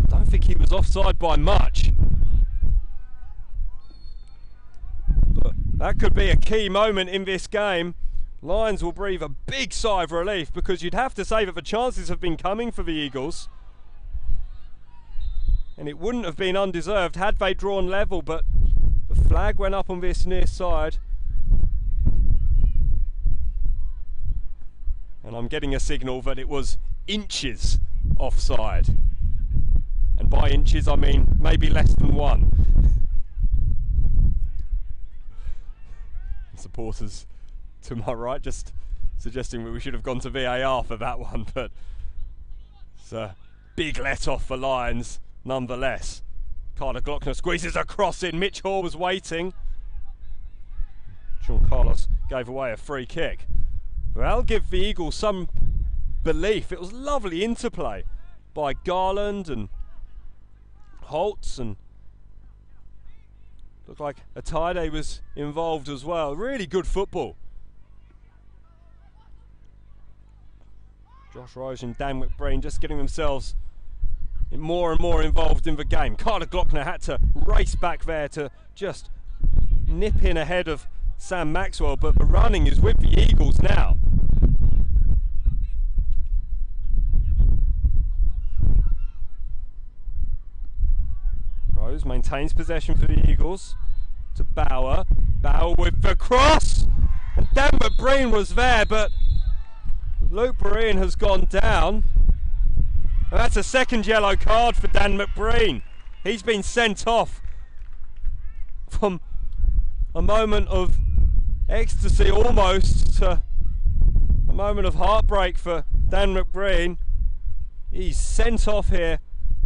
I don't think he was offside by much. But that could be a key moment in this game. Lions will breathe a big sigh of relief, because you'd have to say that the chances have been coming for the Eagles. And it wouldn't have been undeserved had they drawn level, but the flag went up on this near side. And I'm getting a signal that it was inches offside. And by inches I mean maybe less than 1. supporters to my right just suggesting that we should have gone to VAR for that one, but it's a big let off for Lions nonetheless. Carter Glockner squeezes a cross in. Mitch Hall was waiting. Sean Carlos gave away a free kick. Well, I'll give the Eagles some belief. It was lovely interplay by Garland and Holtz, and looked like Atide was involved as well. Really good football. Josh Rose and Dan McBreen just getting themselves more and more involved in the game. Carter Glockner had to race back there to just nip in ahead of Sam Maxwell, but the running is with the Eagles now. Rose maintains possession for the Eagles to Bauer. Bauer with the cross, and Dan McBreen was there, but Luke Breen has gone down. And that's a second yellow card for Dan McBreen. He's been sent off from a moment of ecstasy almost to a moment of heartbreak for Dan McBreen. He's sent off here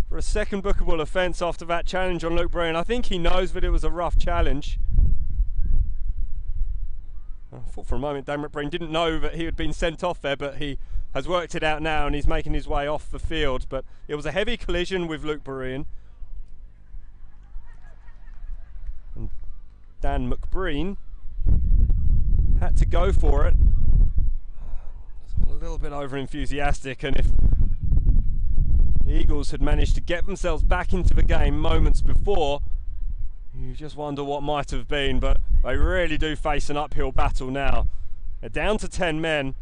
for a second bookable offence after that challenge on Luke Breen. I think he knows that it was a rough challenge. I thought for a moment Dan McBreen didn't know that he had been sent off there, but he has worked it out now and he's making his way off the field. But it was a heavy collision with Luke Breen. And Dan McBreen had to go for it. A little bit over enthusiastic, and if the Eagles had managed to get themselves back into the game moments before, you just wonder what might have been, but they really do face an uphill battle now. They're down to 10 men.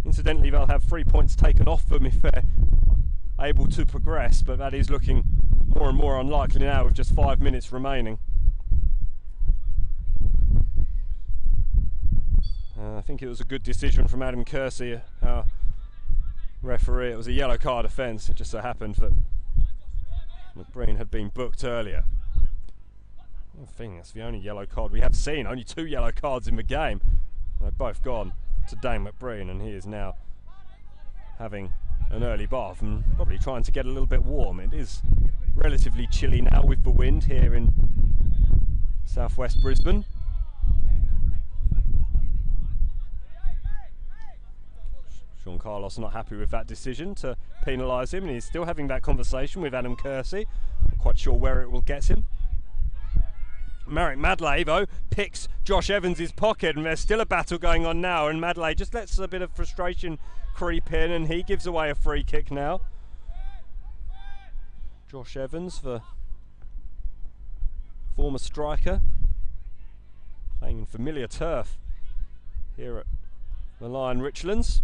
Incidentally, they'll have 3 points taken off them if they're able to progress, but that is looking more and more unlikely now with just 5 minutes remaining. I think it was a good decision from Adam Kersey, our referee. It was a yellow card offence. It just so happened that McBreen had been booked earlier. I think that's the only yellow card we have seen. Only 2 yellow cards in the game. They've both gone to Dane McBreen, and he is now having an early bath and probably trying to get a little bit warm. It is relatively chilly now with the wind here in southwest Brisbane. Sean Carlos not happy with that decision to penalise him, and he's still having that conversation with Adam Kersey. Not quite sure where it will get him. Marek Madley, though, picks Josh Evans' pocket, and there's still a battle going on now, and Madley just lets a bit of frustration creep in, and he gives away a free kick now. Josh Evans, the former striker, playing in familiar turf here at the Lion Richlands.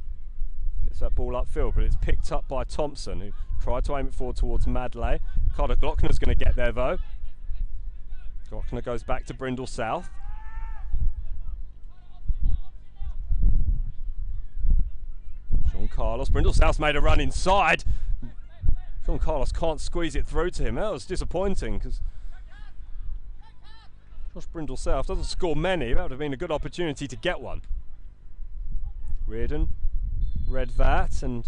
Gets that ball upfield, but it's picked up by Thompson, who tried to aim it forward towards Madley. Carter Glockner's going to get there, though. Glockner goes back to Brindle South. Sean Carlos. Brindle South's made a run inside. Sean Carlos can't squeeze it through to him. That was disappointing, because Josh Brindle South doesn't score many. That would have been a good opportunity to get one. Reardon read that, and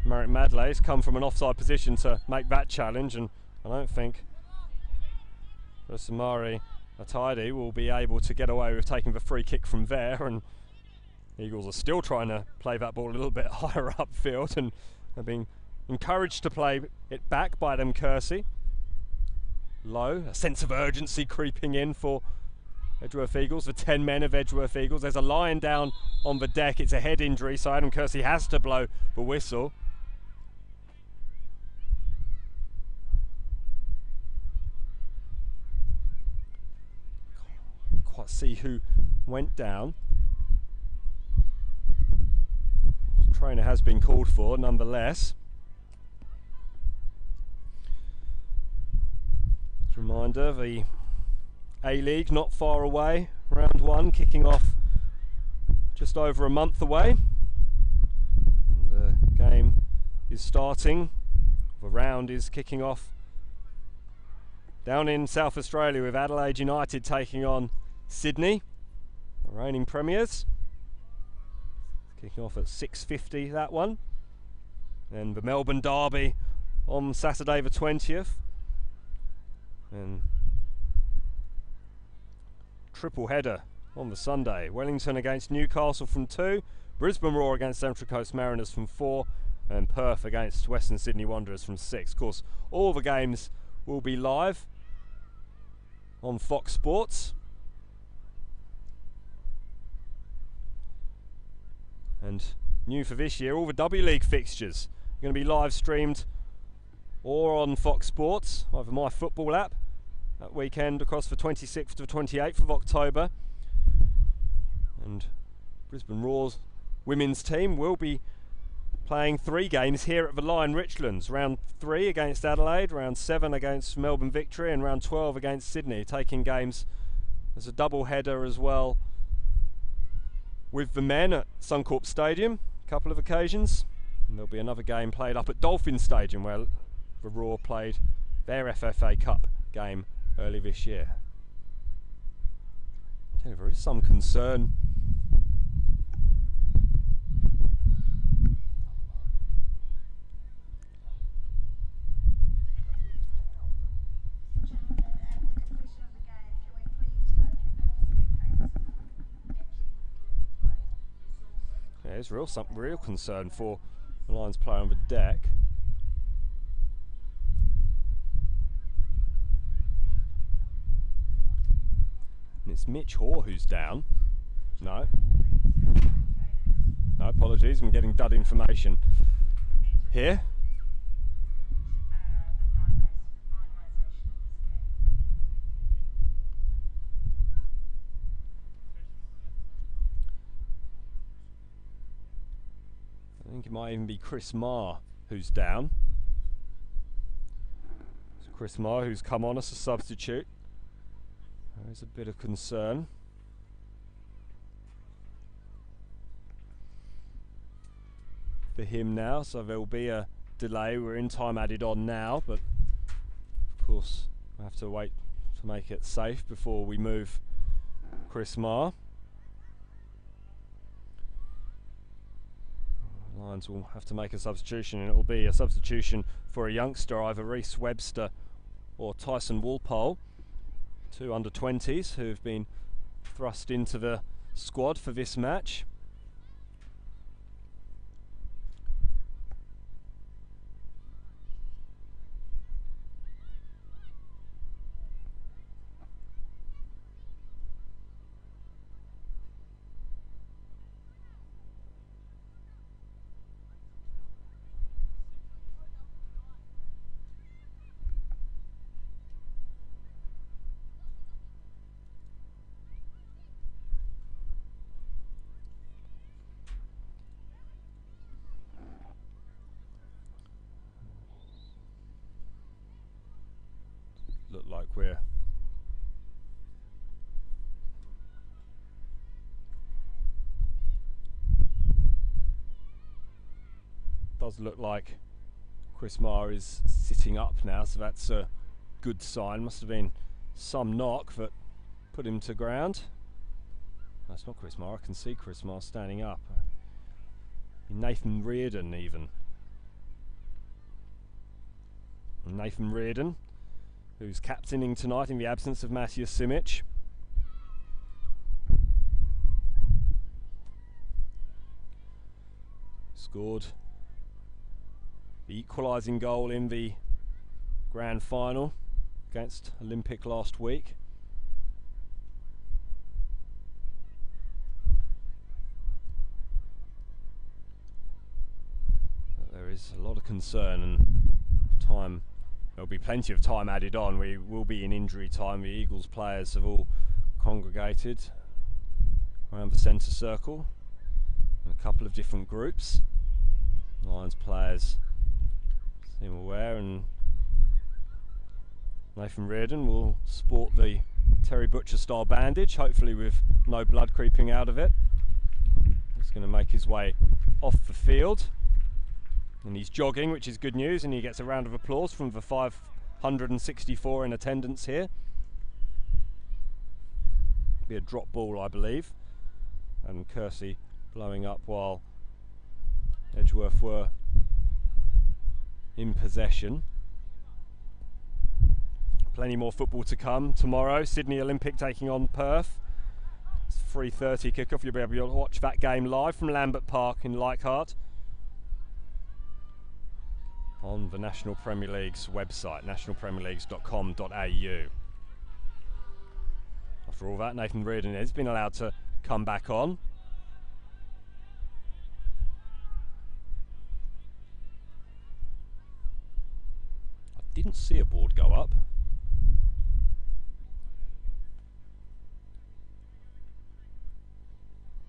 Marek Madley has come from an offside position to make that challenge, and I don't think Samari Atide will be able to get away with taking the free kick from there, and the Eagles are still trying to play that ball a little bit higher upfield and are being encouraged to play it back by Adam Kersey. Low, a sense of urgency creeping in for Edgeworth Eagles, the 10 men of Edgeworth Eagles. There's a lion down on the deck. It's a head injury, so Adam Kersey has to blow the whistle. Can't quite see who went down. The trainer has been called for, nonetheless. Reminder, the A-League not far away, round 1 kicking off just over a month away. The game is starting, the round is kicking off down in South Australia with Adelaide United taking on Sydney. reigning premiers. Kicking off at 6:50, that one. And the Melbourne Derby on Saturday the 20th. And triple header on the Sunday. Wellington against Newcastle from 2. Brisbane Roar against Central Coast Mariners from 4. And Perth against Western Sydney Wanderers from 6. Of course, all the games will be live on Fox Sports. And new for this year, all the W League fixtures are going to be live streamed or on Fox Sports, either My Football app, that weekend across the 26th to the 28th of October. And Brisbane Roar's women's team will be playing 3 games here at the Lion Richlands. Round 3 against Adelaide, round 7 against Melbourne Victory, and round 12 against Sydney, taking games as a double header as well with the men at Suncorp Stadium, a couple of occasions. And there'll be another game played up at Dolphin Stadium where the Roar played their FFA Cup game early this year. I tell you, there is some concern there's real concern for the Lions player on the deck. And it's Mitch Hoare who's down. No, apologies, I'm getting dud information here. I think it might even be Chris Marr who's down. So Chris Marr, who's come on as a substitute. There is a bit of concern. For him now, so there will be a delay. We're in time added on now, but of course we have to wait to make it safe before we move Chris Marr. Lions will have to make a substitution, and it will be a substitution for a youngster, either Rhys, Webster or Tyson Walpole, 2 under-20s who have been thrust into the squad for this match. Look like we're does look like Chris Marr is sitting up now, so that's a good sign. Must have been some knock that put him to ground. That's not Chris Marr. I can see Chris Marr standing up. Nathan Reardon even. Nathan Reardon, who's captaining tonight in the absence of Matthew Simic. Scored the equalising goal in the grand final against Olympic last week. But there is a lot of concern, and time. There'll be plenty of time added on. We will be in injury time. The Eagles players have all congregated around the centre circle in a couple of different groups. Lions players seem aware, and Nathan Reardon will sport the Terry Butcher style bandage, hopefully with no blood creeping out of it. He's going to make his way off the field. And he's jogging, which is good news, and he gets a round of applause from the 564 in attendance here. Be a drop ball, I believe. and Kersey blowing up while Edgeworth were in possession. Plenty more football to come tomorrow. Sydney Olympic taking on Perth. It's 3:30 kickoff. You'll be able to watch that game live from Lambert Park in Leichhardt on the National Premier League's website, nationalpremierleagues.com.au. After all that, Nathan Reardon has been allowed to come back on. I didn't see a board go up.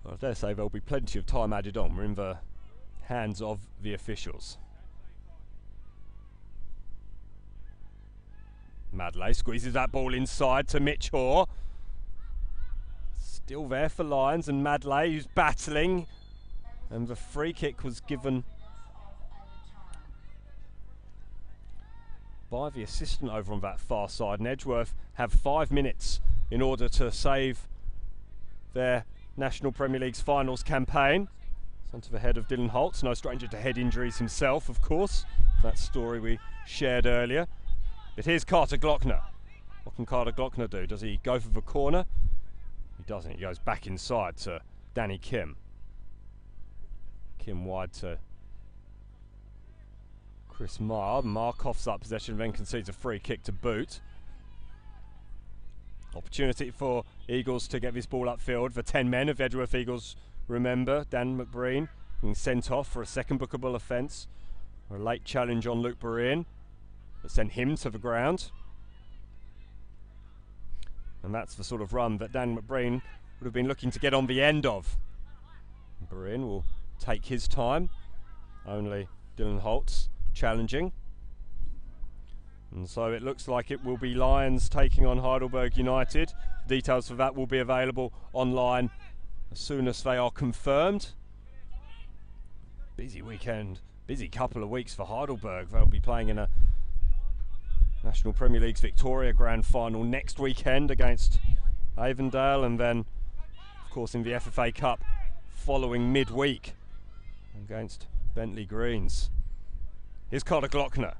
I dare say there'll be plenty of time added on. We're in the hands of the officials. Madley squeezes that ball inside to Mitch Hoare. Still there for Lions, and Madley, who's battling, and the free kick was given by the assistant over on that far side, and Edgeworth have 5 minutes in order to save their National Premier League's finals campaign. It's onto the head of Dylan Holtz, no stranger to head injuries himself, of course. That story we shared earlier. But here's Carter Glockner. What can Carter Glockner do? Does he go for the corner? He doesn't. He goes back inside to Danny Kim. Kim wide to Chris Marr. Marr coughs up possession, then concedes a free kick to boot. Opportunity for Eagles to get this ball upfield. The 10 men of Edgeworth Eagles, remember, Dan McBreen being sent off for a second bookable offence. A late challenge on Luke Breen that sent him to the ground. And that's the sort of run that Dan McBreen would have been looking to get on the end of. Breen will take his time. Only Dylan Holtz challenging. And so it looks like it will be Lions taking on Heidelberg United. Details for that will be available online as soon as they are confirmed. Busy weekend, busy couple of weeks for Heidelberg. They'll be playing in a National Premier League's Victoria Grand Final next weekend against Avondale, and then, of course, in the FFA Cup following midweek against Bentley Greens. Here's Carter Glockner.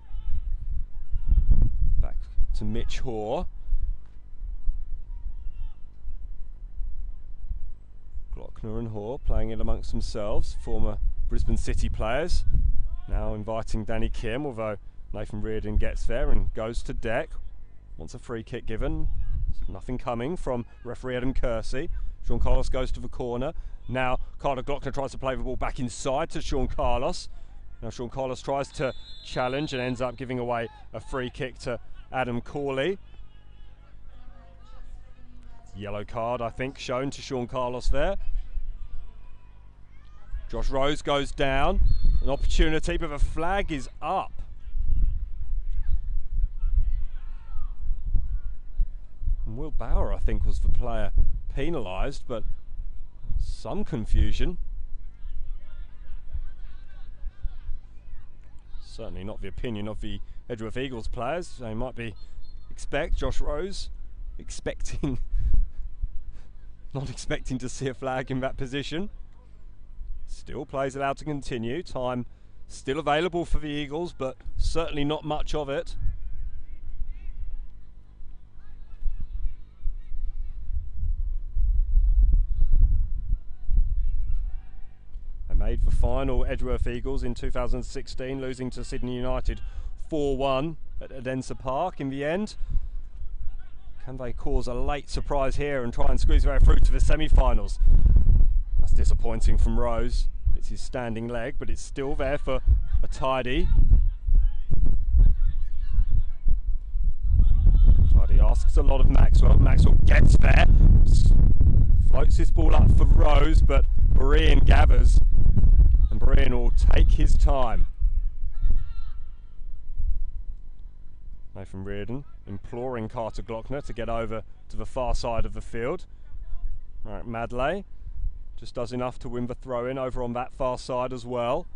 Back to Mitch Hoare. Glockner and Hoare playing it amongst themselves, former Brisbane City players. Now inviting Danny Kim, although Nathan Reardon gets there and goes to deck. Wants a free kick given. Nothing coming from referee Adam Kersey. Sean Carlos goes to the corner. Now Carter Glockner tries to play the ball back inside to Sean Carlos. Now Sean Carlos tries to challenge and ends up giving away a free kick to Adam Corley. Yellow card, I think, shown to Sean Carlos there. Josh Rose goes down. An opportunity, but the flag is up. And Will Bauer, I think, was the player penalised, but some confusion. Certainly not the opinion of the Edgeworth Eagles players. They might be Josh Rose not expecting to see a flag in that position. Still plays allowed to continue. Time still available for the Eagles, but certainly not much of it. They made the final, Edgeworth Eagles, in 2016, losing to Sydney United 4-1 at Odense Park in the end. Can they cause a late surprise here and try and squeeze their way through to the semi-finals? That's disappointing from Rose. It's his standing leg, but it's still there for a tidy. Tidy asks a lot of Maxwell. Maxwell gets there. Floats this ball up for Rose, but Breen gathers. And Breen will take his time. Nathan Reardon imploring Carter Glockner to get over to the far side of the field. Right, Madley just does enough to win the throw-in over on that far side as well.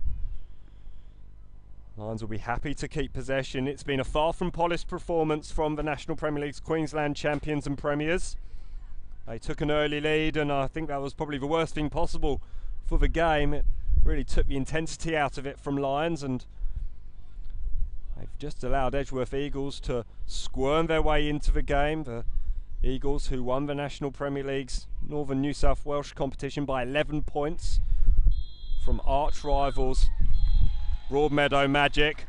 Lions will be happy to keep possession. It's been a far from polished performance from the National Premier League's Queensland champions and premiers. They took an early lead, and I think that was probably the worst thing possible for the game. It really took the intensity out of it from Lions, and they've just allowed Edgeworth Eagles to squirm their way into the game. The Eagles, who won the National Premier League's Northern New South Wales competition by 11 points from arch rivals Broadmeadow Magic.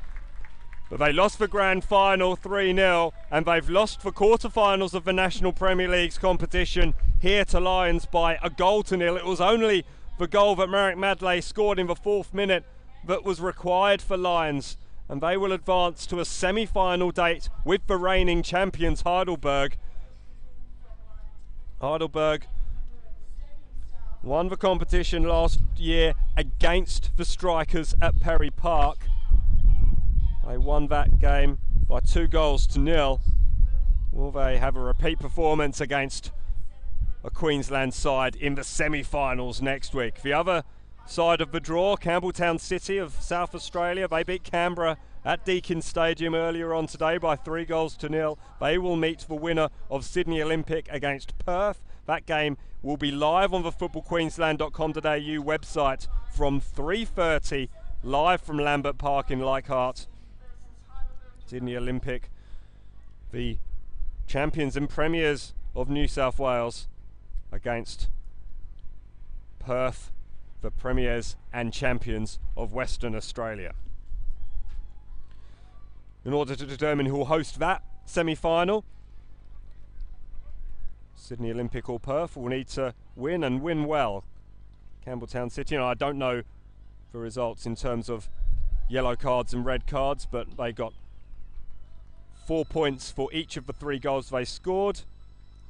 But they lost the grand final 3-0, and they've lost the quarterfinals of the National Premier League's competition here to Lions by 1-0. It was only the goal that Merrick Madley scored in the 4th minute that was required for Lions, and they will advance to a semi-final date with the reigning champions Heidelberg. Heidelberg won the competition last year against the Strikers at Perry Park. They won that game by 2-0. Will they have a repeat performance against a Queensland side in the semi-finals next week? The other side of the draw, Campbeltown City of South Australia, they beat Canberra at Deakin Stadium earlier on today by 3-0. They will meet the winner of Sydney Olympic against Perth. That game will be live on the footballqueensland.com.au website from 3:30, live from Lambert Park in Leichhardt. Sydney Olympic, the champions and premiers of New South Wales, against Perth, the premiers and champions of Western Australia. In order to determine who will host that semi-final, Sydney Olympic or Perth will need to win, and win well. Campbeltown City, and I don't know the results in terms of yellow cards and red cards, but they got 4 points for each of the 3 goals they scored.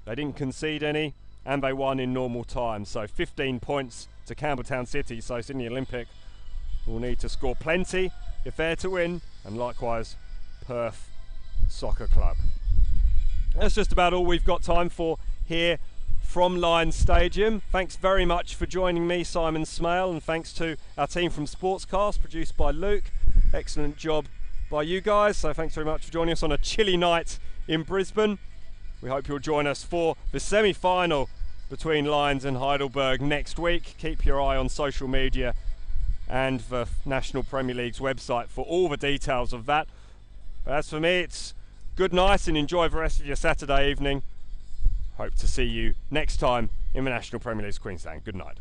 They didn't concede any, and they won in normal time. So 15 points to Campbeltown City. So Sydney Olympic will need to score plenty if they're to win, and likewise Perth Soccer Club. That's just about all we've got time for here from Lions Stadium. Thanks very much for joining me, Simon Smale, and thanks to our team from Sportscast, produced by Luke. Excellent job by you guys, so thanks very much for joining us on a chilly night in Brisbane. We hope you'll join us for the semi-final between Lions and Heidelberg next week. Keep your eye on social media and the National Premier League's website for all the details of that. But as for me, it's good night and enjoy the rest of your Saturday evening. Hope to see you next time in the National Premier League's Queensland. Good night.